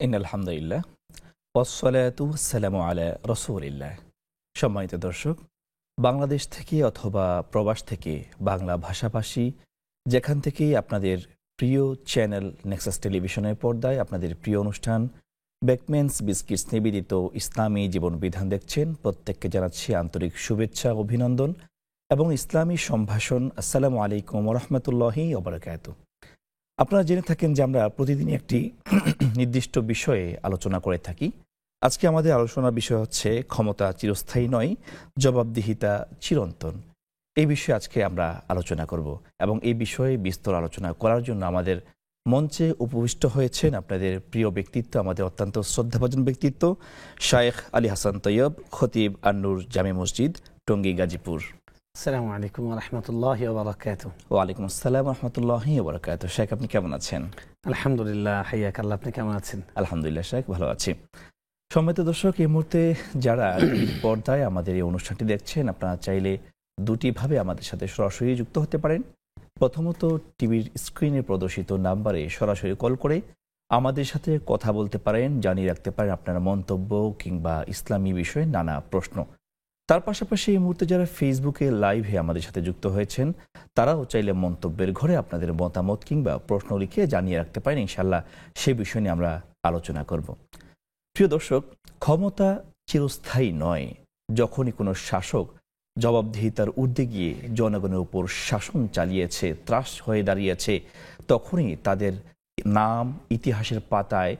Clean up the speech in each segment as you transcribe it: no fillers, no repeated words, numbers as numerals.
আলহামদুলিল্লাহ ওয়াসসালাতু ওয়াসসালামু আলা রাসূলিল্লাহ। সম্মানিত দর্শক, বাংলাদেশ থেকে অথবা প্রবাস থেকে বাংলা ভাষাভাষী যেখান থেকেই আপনাদের প্রিয় চ্যানেল নেক্সাস টেলিভিশনের পর্দায় আপনাদের প্রিয় অনুষ্ঠান বেকমেন্স বিস্কিটস নিবেদিত ইসলামী জীবন বিধান দেখছেন, প্রত্যেককে জানাচ্ছি আন্তরিক শুভেচ্ছা, অভিনন্দন এবং ইসলামী সম্ভাষণ। আসসালামু আলাইকুম ওয়া রাহমাতুল্লাহি ওয়া বারাকাতুহু। আপনারা জেনে থাকেন যে আমরা প্রতিদিন একটি নির্দিষ্ট বিষয়ে আলোচনা করে থাকি। আজকে আমাদের আলোচনার বিষয় হচ্ছে ক্ষমতা চিরস্থায়ী নয়, জবাবদিহিতা চিরন্তন। এই বিষয়ে আজকে আমরা আলোচনা করব এবং এই বিষয়ে বিস্তর আলোচনা করার জন্য আমাদের মঞ্চে উপবিষ্ট হয়েছেন আপনাদের প্রিয় ব্যক্তিত্ব, আমাদের অত্যন্ত শ্রদ্ধাভাজন ব্যক্তিত্ব শায়েখ আলী হাসান তৈয়ব, খতিব আন-নূর জামে মসজিদ, টঙ্গী, গাজীপুর। আসসালামু আলাইকুম ওয়া রাহমাতুল্লাহি ওয়া বারাকাতুহু। ওয়া আলাইকুম আসসালাম ওয়া রাহমাতুল্লাহি ওয়া বারাকাতুহু। শেখ, আপনি কেমন আছেন? আলহামদুলিল্লাহ, হাইয়াকাল্লাহ। আপনি কেমন আছেন? আলহামদুলিল্লাহ শেখ, ভালো আছি। সম্মানিত দর্শক, এই মুহূর্তে যারা টিভির পর্দায় আমাদের এই অনুষ্ঠানটি দেখছেন, আপনারা চাইলে দুটিভাবে আমাদের সাথে সরাসরি যুক্ত হতে পারেন। প্রথমত, টিভির স্ক্রিনে প্রদর্শিত নাম্বারে সরাসরি কল করে আমাদের সাথে কথা বলতে পারেন, জানিয়ে রাখতে পারেন আপনার মন্তব্য কিংবা ইসলামী বিষয়ে নানা প্রশ্ন। তার পাশাপাশি এই মুহূর্তে যারা ফেসবুকে লাইভে আমাদের সাথে যুক্ত হয়েছেন, তারাও চাইলে মন্তব্যের ঘরে আপনাদের মতামত কিংবা প্রশ্ন লিখে জানিয়ে রাখতে পারেন। ইনশাআল্লাহ সেই বিষয় নিয়ে আমরা আলোচনা করব। প্রিয় দর্শক, ক্ষমতা চিরস্থায়ী নয়। যখনই কোনো শাসক জবাবদিহিতার ঊর্ধ্বে গিয়ে জনগণের উপর শাসন চালিয়েছে, ত্রাস হয়ে দাঁড়িয়েছে, তখনই তাদের নাম ইতিহাসের পাতায়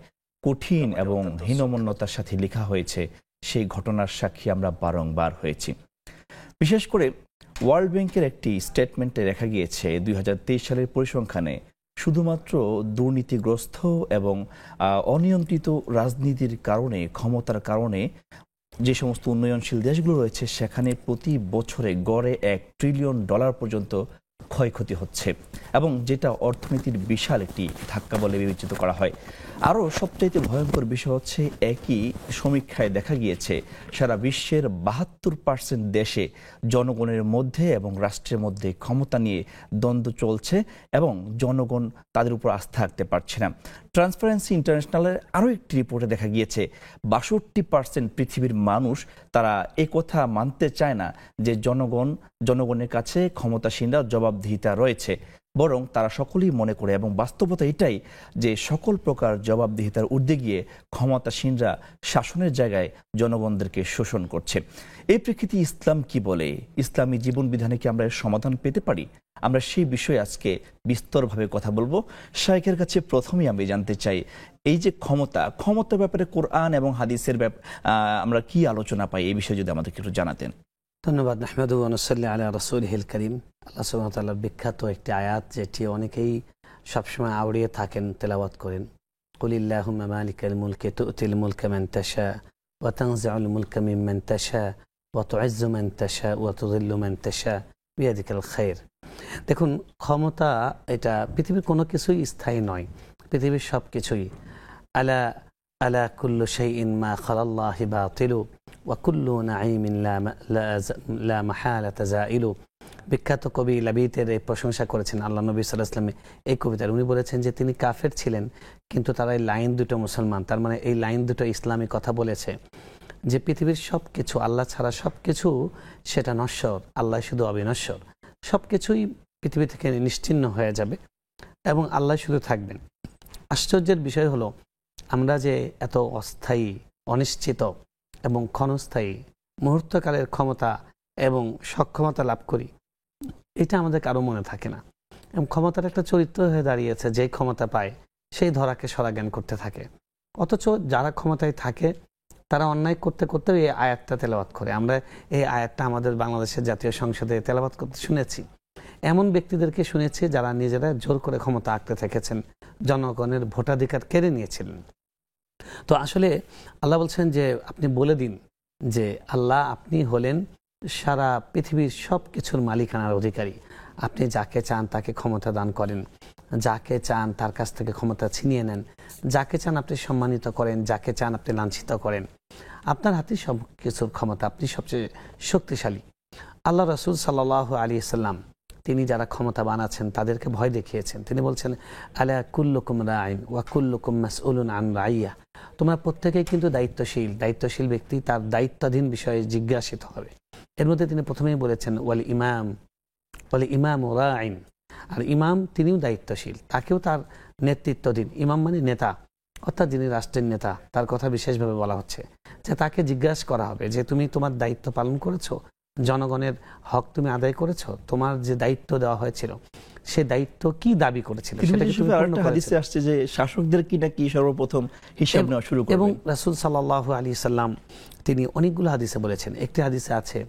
কঠিন এবং হীনমন্যতার সাথে লেখা হয়েছে। সেই ঘটনার সাক্ষী আমরা বারংবার হয়েছি। বিশেষ করে ওয়ার্ল্ড ব্যাংকের একটি স্টেটমেন্টে দেখা গিয়েছে 2023 সালের পরিসংখ্যানে শুধুমাত্র দুর্নীতিগ্রস্ত এবং অনিয়ন্ত্রিত রাজনীতির কারণে, ক্ষমতার কারণে যে সমস্ত উন্নয়নশীল দেশগুলো রয়েছে সেখানে প্রতি বছরে গড়ে $1 ট্রিলিয়ন পর্যন্ত ক্ষয়ক্ষতি হচ্ছে এবং যেটা অর্থনীতির বিশাল একটি ধাক্কা বলে বিবেচিত করা হয়। আরও সবচাইতে ভয়ঙ্কর বিষয় হচ্ছে, একই সমীক্ষায় দেখা গিয়েছে সারা বিশ্বের 72% দেশে জনগণের মধ্যে এবং রাষ্ট্রের মধ্যে ক্ষমতা নিয়ে দ্বন্দ্ব চলছে এবং জনগণ তাদের উপর আস্থা রাখতে পারছে না। ট্রান্সপারেন্সি ইন্টারন্যাশনালের আরও একটি রিপোর্টে দেখা গিয়েছে 62% পৃথিবীর মানুষ তারা কথা মানতে চায় না যে জনগণের কাছে ক্ষমতাসীনরা জবাবদিহিতা রয়েছে, বরং তারা সকলেই মনে করে এবং বাস্তবতা এটাই যে সকল প্রকার জবাবদিহিতার ঊর্ধ্বে গিয়ে ক্ষমতাসীনরা শাসনের জায়গায় জনগণদেরকে শোষণ করছে। এই প্রেক্ষিতে ইসলাম কি বলে, ইসলামী জীবন বিধানে কি আমরা এর সমাধান পেতে পারি? আমরা সেই বিষয়ে আজকে বিস্তরভাবে কথা বলবো। শাইখের কাছে প্রথমেই আমি জানতে চাই, এই যে ক্ষমতার ব্যাপারে কোরআন এবং হাদিসের আমরা কি আলোচনা পাই, এই বিষয়ে যদি আমাদেরকে একটু জানাতেন। ধন্যবাদ। নাহমাদু ওয়া নুসাল্লি আলা রাসূলিহিল কারীম। আল্লাহ সুবহানাহু ওয়া তাআলার বিখ্যাত একটি আয়াত, যেটি অনেকেই সবসময় আওড়িয়ে থাকেন, তেলাওয়াত করেন। কুলিল্লাহুম্মা মালিকাল মুলকি তু'তিল মুলকা মান তাশা ওয়া তানজি'উল মুলকা মিম্মান তাশা ওয়া তু'ইজ্জু মান তাশা ওয়া তুযিল্লু মান তাশা বিয়াদিকাল খায়র। দেখুন, ক্ষমতা এটা পৃথিবীর কোনো কিছুই স্থায়ী নয়। পৃথিবীর সব কিছুই আলা কুল্লু শাইইন মা খালাল্লাহি বাতিলু ওয়া কুল্লু নাঈমিন লা মাহালাতা যাইলু। বিখ্যাত কবি লাবিতের এই প্রশংসা করেছেন আল্লাহ নবী সাল্লাল্লাহু আলাইহি ওয়াসাল্লাম এই কবিতার। উনি বলেছেন যে তিনি কাফের ছিলেন, কিন্তু তারা এই লাইন দুটো মুসলমান। তার মানে এই লাইন দুটো ইসলামী কথা বলেছে যে পৃথিবীর সব কিছু, আল্লাহ ছাড়া সব কিছু সেটা নশ্বর, আল্লাহ শুধু অবিনশ্বর। সব কিছুই পৃথিবী থেকে নিশ্চিহ্ন হয়ে যাবে এবং আল্লাহ শুধু থাকবেন। আশ্চর্যের বিষয় হলো, আমরা যে এত অস্থায়ী, অনিশ্চিত এবং ক্ষণস্থায়ী মুহূর্তকালের ক্ষমতা এবং সক্ষমতা লাভ করি, এটা আমাদের কারো মনে থাকে না। এবং ক্ষমতার একটা চরিত্র হয়ে দাঁড়িয়েছে, যে ক্ষমতা পায় সেই ধরাকে সরা জ্ঞান করতে থাকে। অথচ যারা ক্ষমতায় থাকে তারা অন্যায় করতে করতেও এই আয়াতটা তেলাওয়াত করে। আমরা এই আয়াতটা আমাদের বাংলাদেশের জাতীয় সংসদে তেলাওয়াত করতে শুনেছি। এমন ব্যক্তিদেরকে শুনেছি যারা নিজেরা জোর করে ক্ষমতা আঁকড়ে থেকেছেন, জনগণের ভোটাধিকার কেড়ে নিয়েছিলেন। তো আসলে আল্লাহ বলছেন যে আপনি বলে দিন যে আল্লাহ, আপনি হলেন সারা পৃথিবীর সব কিছুর মালিকানার অধিকারী। আপনি যাকে চান তাকে ক্ষমতা দান করেন, যাকে চান তার কাছ থেকে ক্ষমতা ছিনিয়ে নেন, যাকে চান আপনি সম্মানিত করেন, যাকে চান আপনি লাঞ্ছিত করেন। আপনার হাতে সব কিছুর ক্ষমতা, আপনি সবচেয়ে শক্তিশালী। আল্লাহ রাসূল সাল্লাল্লাহু আলাইহি সাল্লাম তিনি যারা ক্ষমতা বানাচ্ছেন তাদেরকে ভয় দেখিয়েছেন। তিনি বলছেন, আলা কুল্লুকুম রাইন ওয়া কুল্লুকুম মাসউলুন আন রাইয়া। তোমরা প্রত্যেকেই কিন্তু দায়িত্বশীল ব্যক্তি তার দায়িত্বাধীন বিষয়ে জিজ্ঞাসিত হবে। এর মধ্যে তিনি প্রথমেই বলেছেন ওয়াল ইমাম রাইন, আর ইমাম তিনিও দায়িত্বশীল, তাকেও তার নেতৃত্বাধীন। ইমাম মানে নেতা, অর্থাৎ যিনি রাষ্ট্রের নেতা, তার কথা বিশেষভাবে বলা হচ্ছে যে তাকে জিজ্ঞাসা করা হবে যে তুমি তোমার দায়িত্ব পালন করেছো, জনগণের হক তুমি আদায় করেছো, তোমার যে দায়িত্ব দেওয়া হয়েছিল সে দায়িত্ব কি দাবি করেছিল সেটাকে তুমি পূর্ণ করেছো। হাদিসে আসছে যে শাসকদের কি নাকি সর্বপ্রথম হিসাব নেওয়া শুরু করবেন। এবং রাসূল সাল্লাল্লাহু আলাইহি সাল্লাম তিনি অনেকগুলো হাদিসে বলেছেন। একটি হাদিসে আছে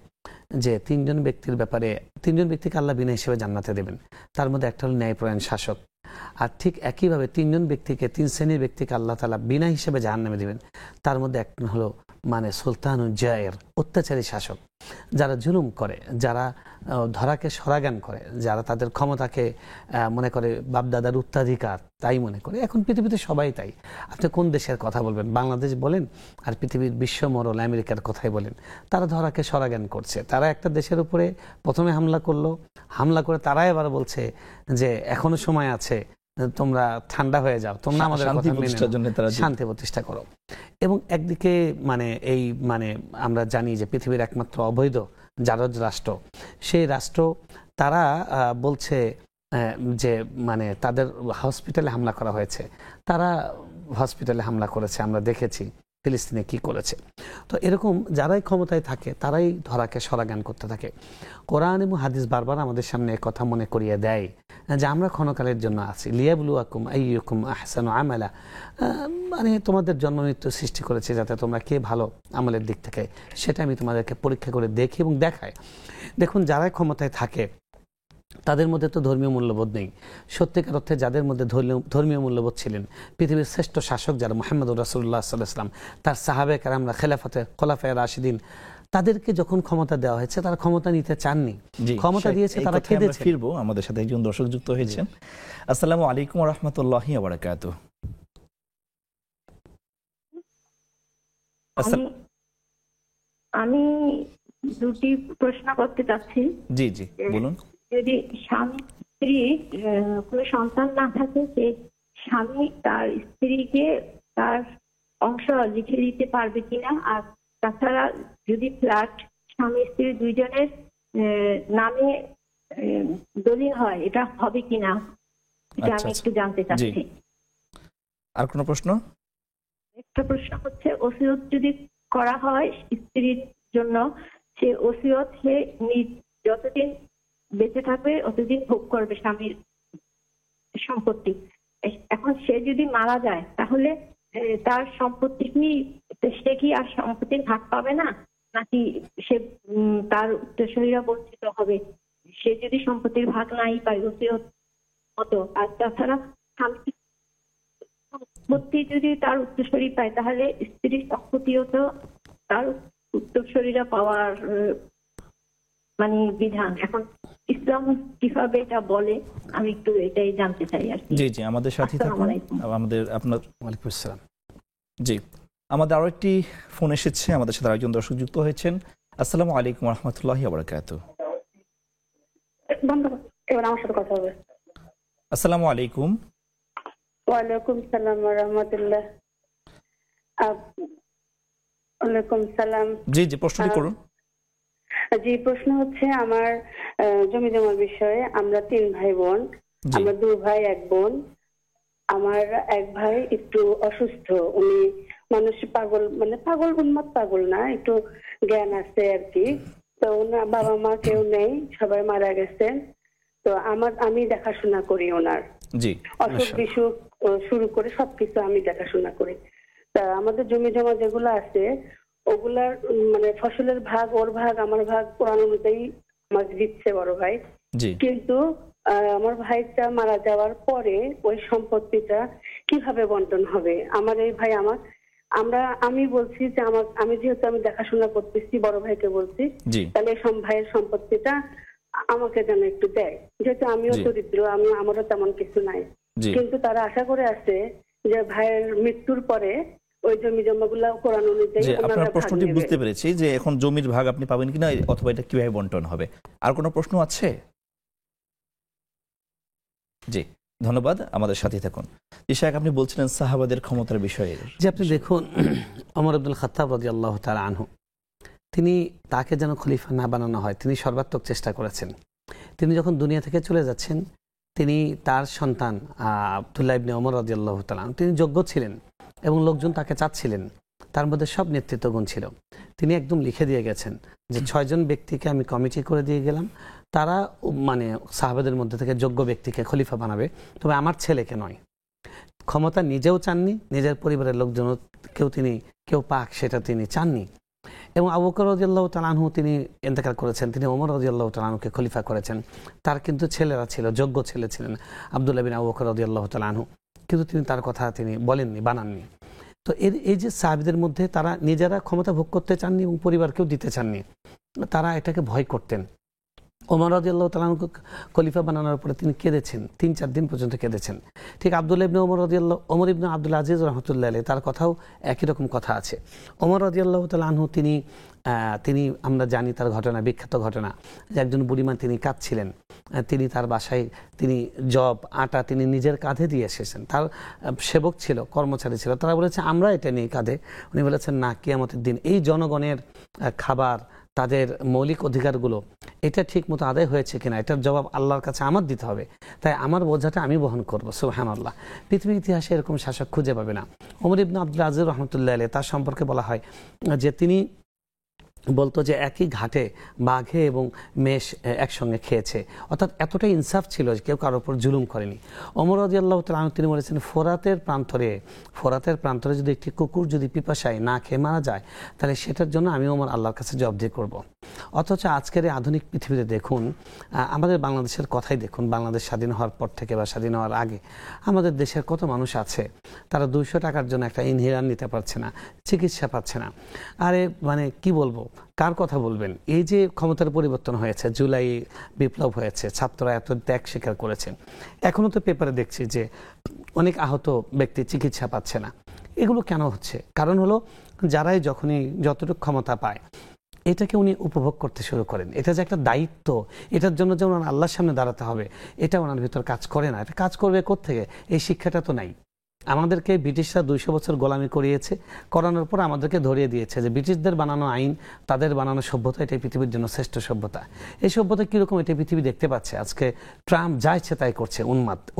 যে তিনজন ব্যক্তিকে আল্লাহ বিনা হিসেবে জান্নাতে দেবেন, তার মধ্যে একটা হল ন্যায়পরায়ণ শাসক। আর ঠিক একইভাবে তিন শ্রেণীর ব্যক্তিকে আল্লাহ তাআলা বিনা হিসেবে জাহান্নামে দিবেন, তার মধ্যে একটা হলো সুলতানুল জায়ের, অত্যাচারী শাসক, যারা জুলুম করে, যারা ধরাকে সরাগান করে, যারা তাদের ক্ষমতাকে মনে করে বাপদাদার উত্তরাধিকার তাই মনে করে। এখন পৃথিবীতে সবাই তাই। আপনি কোন দেশের কথা বলবেন, বাংলাদেশ বলেন আর পৃথিবীর বিশ্বমরল আমেরিকার কথাই বলেন, তারা ধরাকে সরাগান করছে। তারা একটা দেশের উপরে প্রথমে হামলা করে তারা এবার বলছে যে এখনো সময় আছে, তোমরা ঠান্ডা হয়ে যাও, তোমরা আমাদের শান্তি প্রতিষ্ঠা করো। এবং একদিকে আমরা জানি যে পৃথিবীর একমাত্র অবৈধ জারজ রাষ্ট্র, সেই রাষ্ট্র তারা বলছে যে তাদের হসপিটালে হামলা করা হয়েছে, তারা হসপিটালে হামলা করেছে, আমরা দেখেছি ফিলিস্তিনে কি করেছে। তো এরকম যারাই ক্ষমতায় থাকে তারাই ধরাকে সরাগান করতে থাকে। কোরআন এবং হাদিস বারবার আমাদের সামনে কথা মনে করিয়ে দেয় যে আমরা ক্ষণকালের জন্য আছি, লিয়াবলুয়াকুম আইয়ুকুম আহসানু আমালা, তোমাদের জন্ম মৃত্যু সৃষ্টি করেছে যাতে তোমরা কে ভালো আমলের দিক থেকে সেটা আমি তোমাদেরকে পরীক্ষা করে দেখি এবং দেখাই। দেখুন, যারাই ক্ষমতায় থাকে তাদের মধ্যে তো ধর্মীয় মূল্যবোধ নেই। সত্যিকার অর্থে যাদের মধ্যে ধর্মীয় মূল্যবোধ ছিলেন, পৃথিবীর শ্রেষ্ঠ শাসক যারা মুহাম্মদুর রাসূলুল্লাহ সাল্লাল্লাহু আলাইহি ওয়াসাল্লাম, তার সাহাবে কেরামরা, খোলাফায়ে রাশিদিন, তাদেরকে যখন ক্ষমতা দেওয়া হয়েছে তারা ক্ষমতা নিতে চাননি, ক্ষমতা দিয়েছে তারা কেঁদেছে। ফিরবো, আমাদের সাথে একজন দর্শক যুক্ত হয়েছেন। আসসালামু আলাইকুম ওয়া রাহমাতুল্লাহি ওয়া বারাকাতুহু। আমি দুটি প্রশ্ন করতে চাচ্ছি। জি জি বলুন। যদি স্বামী স্ত্রী কোনো সন্তান না থাকে, সে স্বামী তার স্ত্রীকে তার অংশ লিখে দিতে পারবে কিনা, আর তাছাড়া যদি ফ্ল্যাট স্বামী স্ত্রী দুইজনের নামে দলিল হয়, এটা হবে কিনা, এটা আমি একটু জানতে চাচ্ছি। আর কোনো প্রশ্ন? একটা প্রশ্ন হচ্ছে, ওসিয়ত যদি করা হয় স্ত্রীর জন্য, সে ওসিয়ত সে যতদিন বেঁচে থাকবে অতদিন ভোগ করবে স্বামীর সম্পত্তি। এখন সে যদি মারা যায় তাহলে তার সম্পত্তি কি, সে কি আর সম্পত্তির ভাগ পাবে না, নাকি সে তার উত্তরসূরিরা বঞ্চিত হবে? সে যদি সম্পত্তির ভাগ নাই পায় ওসিয়ত মতো, আর তাছাড়া সম্পত্তি যদি তার উত্তরসূরি পায় তাহলে স্ত্রীর সম্পত্তিও তো তার উত্তরসূরিরা পাওয়ার বিধান। এখন ইসলাম কিভাবে এটা বলে, আমি একটু এটাই জানতে চাই আর কি। জি জি, আমাদের সাথে থাকুন। ওয়ালাইকুম আসসালাম। জি, আমাদের আরো একটি ফোন এসেছে, আমাদের সাথে আরেকজন দর্শক যুক্ত হয়েছেন। আসসালামু আলাইকুম ওয়া রাহমাতুল্লাহি ওয়া বারাকাতুহু। এবার আমার সাথে কথা হবে। আসসালামু আলাইকুম। ওয়ালাইকুম সালাম ওয়া রাহমাতুল্লাহ। ওয়ালাইকুম সালাম। জি জি, প্রশ্নটি করুন। জি, প্রশ্ন হচ্ছে আমার জমি জমার বিষয়ে। আমরা 3 ভাই বোন, আমরা 2 ভাই 1 বোন। আমার এক ভাই একটু অসুস্থ, উনি মানুষ পাগল, উন্মাদ পাগল না, একটু জ্ঞান আছে আর কি। তো ওনার বাবা মা কেউ নেই, সবাই মারা গেছেন। তো আমি দেখাশোনা করি ওনার, অসুখ বিসুখ শুরু করে সবকিছু আমি দেখাশোনা করি। তা আমাদের জমি জমা যেগুলো আছে ওগুলার ফসলের ভাগ, ওর ভাগ, আমার ভাগ কোরআন অনুযায়ী আমাকে দিচ্ছে বড় ভাই। কিন্তু আমার ভাইটা মারা যাওয়ার পরে ওই সম্পত্তিটা কিভাবে বন্টন হবে? আমার এই ভাই আমি বলছি যে আমি যেহেতু আমি দেখাশোনা করতেছি, বড় ভাইকে বলছি তাহলে ভাইয়ের সম্পত্তিটা আমাকে যেন একটু দেয়, যেহেতু আমিও দরিদ্র, আমারও তেমন কিছু নাই। কিন্তু তারা আশা করে আছে যে ভাইয়ের মৃত্যুর পরে ওই জমি জমাগুলা কোরআন অনুযায়ী। আপনার প্রশ্নটি বুঝতে পেরেছি যে এখন জমির ভাগ আপনি পাবেন কিনা, অথবা এটা কিভাবে বন্টন হবে। আর কোনো প্রশ্ন আছে? জি ধন্যবাদ, আমাদের সাথে থাকুন। ইশাক, আপনি বলছিলেন সাহাবাদের ক্ষমতার বিষয়ে। যে আপনি দেখুন, ওমর ইবনুল খাত্তাব রাদিয়াল্লাহু তাআলা আনহু, তিনি তাকে যেন খলিফা না বানানো হয় তিনি সর্বাত্মক চেষ্টা করেছেন। তিনি যখন দুনিয়া থেকে চলে যাচ্ছেন, তিনি তার সন্তান আব্দুল্লাহ ইবনে ওমর রাদিয়াল্লাহু তাআলা আনহু, তিনি যোগ্য ছিলেন এবং লোকজন তাকে চাচ্ছিলেন, তার মধ্যে সব নেতৃত্ব গুণ ছিল। তিনি একদম লিখে দিয়ে গেছেন যে 6 জন ব্যক্তিকে আমি কমিটি করে দিয়ে গেলাম, তারা মানে সাহাবাদের মধ্যে থেকে যোগ্য ব্যক্তিকে খলিফা বানাবে, তবে আমার ছেলেকে নয়। ক্ষমতা নিজেও চাননি, নিজের পরিবারের লোকজন কেউ পাক সেটা তিনি চাননি। এবং আবু বকর রাদিয়াল্লাহু তাআলা আনহু তিনি ইন্তেকাল করেছেন, তিনি ওমর রাদিয়াল্লাহু তাআলা আনহুকে খলিফা করেছেন। তার কিন্তু ছেলেরা ছিল, যোগ্য ছেলে ছিলেন আব্দুল্লাহ বিন আবু বকর রাদিয়াল্লাহু তাআলা আনহু, কিন্তু তিনি তার কথা তিনি বলেননি, বানাননি। তো এই যে সাহাবীদের মধ্যে তারা নিজেরা ক্ষমতা ভোগ করতে চাননি এবং পরিবারকেও দিতে চাননি, তারা এটাকে ভয় করতেন। ওমর রাদিয়াল্লাহু তাআলা আনহুকে খলিফা বানানোর পরে তিনি কেঁদেছেন, 3-4 দিন পর্যন্ত কেঁদেছেন। ঠিক আব্দুল্লাহ ইবনে ওমর ইবনে আব্দুল আজিজ রাহমাতুল্লাহ আলাইহি, তার কথাও একই রকম কথা আছে। ওমর রাদিয়াল্লাহু তাআলা আনহু তিনি আমরা জানি তার ঘটনা, বিখ্যাত ঘটনা, যে একজন বুড়িমা তিনি কাঁদছিলেন, তিনি তার বাসায় তিনি জব আটা তিনি নিজের কাঁধে দিয়ে এসেছেন। তার সেবক ছিল, কর্মচারী ছিল, তারা বলেছে আমরা এটা নিয়ে কাঁধে। উনি বলেছেন না, কিয়ামতের দিন এই জনগণের খাবার, তাদের মৌলিক অধিকারগুলো এটা ঠিক মতো আদায় হয়েছে কিনা, এটার জবাব আল্লাহর কাছে আমার দিতে হবে, তাই আমার বোঝাটা আমি বহন করবো। সুবহানাল্লাহ। পৃথিবীর ইতিহাসে এরকম শাসক খুঁজে পাবে না। ওমর ইবনে আব্দুল আজিজ রাহমাতুল্লাহ আলাইহি, তার সম্পর্কে বলা হয় যে তিনি বলতো যে একই ঘাটে বাঘে এবং মেষ একসঙ্গে খেয়েছে, অর্থাৎ এতটাই ইনসাফ ছিল যে কেউ কারোর উপর জুলুম করেনি। ওমর রাদিয়াল্লাহু তাআলা আনহু তিনি বলেছেন, ফোরাতের প্রান্তরে যদি একটি কুকুর যদি পিপাসায় না খেয়ে মারা যায়, তাহলে সেটার জন্য আমি ওমর আল্লাহর কাছে জবাবদিহি করব। অথচ আজকের এই আধুনিক পৃথিবীতে দেখুন, আমাদের বাংলাদেশের কথাই দেখুন, বাংলাদেশ স্বাধীন হওয়ার পর থেকে বা স্বাধীন হওয়ার আগে আমাদের দেশের কত মানুষ আছে, তারা 200 টাকার জন্য একটা ইনহেলার নিতে পারছে না, চিকিৎসা পাচ্ছে না। আরে মানে কি বলবো, কার কথা বলবেন? এই যে ক্ষমতার পরিবর্তন হয়েছে, জুলাই বিপ্লব হয়েছে, ছাত্ররা এত ত্যাগ স্বীকার করেছে, এখনো তো পেপারে দেখছি যে অনেক আহত ব্যক্তি চিকিৎসা পাচ্ছে না। এগুলো কেন হচ্ছে? কারণ হলো যারাই যতটুকু ক্ষমতা পায় এটাকে উনি উপভোগ করতে শুরু করেন। এটা যে একটা দায়িত্ব, এটার জন্য যে ওনার আল্লাহর সামনে দাঁড়াতে হবে, এটা ওনার ভিতর কাজ করে না। এটা কাজ করবে কোত্থেকে? এই শিক্ষাটা তো নাই। আমাদেরকে ব্রিটিশরা 200 বছর গোলামি করানোর পর আমাদেরকে ধরিয়ে দিয়েছে যে ব্রিটিশদের বানানো আইন, তাদের বানানো সভ্যতা এটাই পৃথিবীর জন্য শ্রেষ্ঠ সভ্যতা। এই সভ্যতা কীরকম এটা পৃথিবী দেখতে পাচ্ছে। আজকে ট্রাম্প যা ইচ্ছে তাই করছে,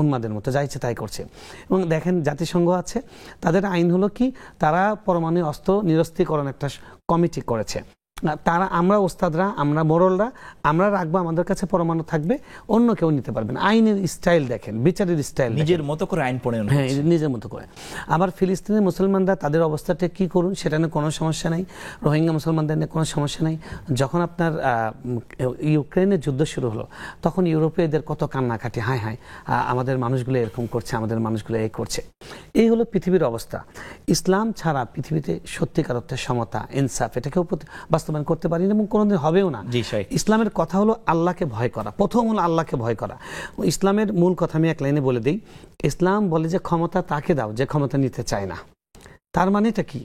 উন্মাদের মতো যা ইচ্ছে তাই করছে। এবং দেখেন জাতিসংঘ আছে, তাদের আইন হলো কি, তারা পরমাণু অস্ত্র নিরস্ত্রীকরণ একটা কমিটি করেছে। তারা, আমরা ওস্তাদরা, আমরা মোরলরা, আমরা রাখবো, আমাদের কাছে পরমাণু থাকবে, অন্য কেউ নিতে পারবে না। আইনের স্টাইল দেখেন, বিচারের স্টাইল, নিজের মতো করে আইন প্রণয়ন, হ্যাঁ নিজের মতো করে। আবার ফিলিস্তিনের মুসলমানরা তাদের অবস্থাটা কি করুন, সেটা নিয়ে কোনো সমস্যা নাই। রোহিঙ্গা মুসলমানদের নিয়ে কোনো সমস্যা নাই। যখন আপনার ইউক্রেনের যুদ্ধ শুরু হলো, তখন ইউরোপীয়দের কত কান্নাকাটি, হায় হায় আমাদের মানুষগুলো এরকম করছে, আমাদের মানুষগুলো এই করছে। এই হলো পৃথিবীর অবস্থা। ইসলাম ছাড়া পৃথিবীতে সত্যিকার অর্থে সমতা, ইনসাফ এটাকেও বাস্তবায়ন করতে পারি না এবং কোনোদিন হবেও না। ইসলামের কথা হলো আল্লাহকে ভয় করা, প্রথম হলো আল্লাহকে ভয় করা। ইসলামের মূল কথা আমি এক লাইনে বলে দিই। ইসলাম বলে যে ক্ষমতা তাকে দাও যে ক্ষমতা নিতে চায় না। তার মানেটা কি?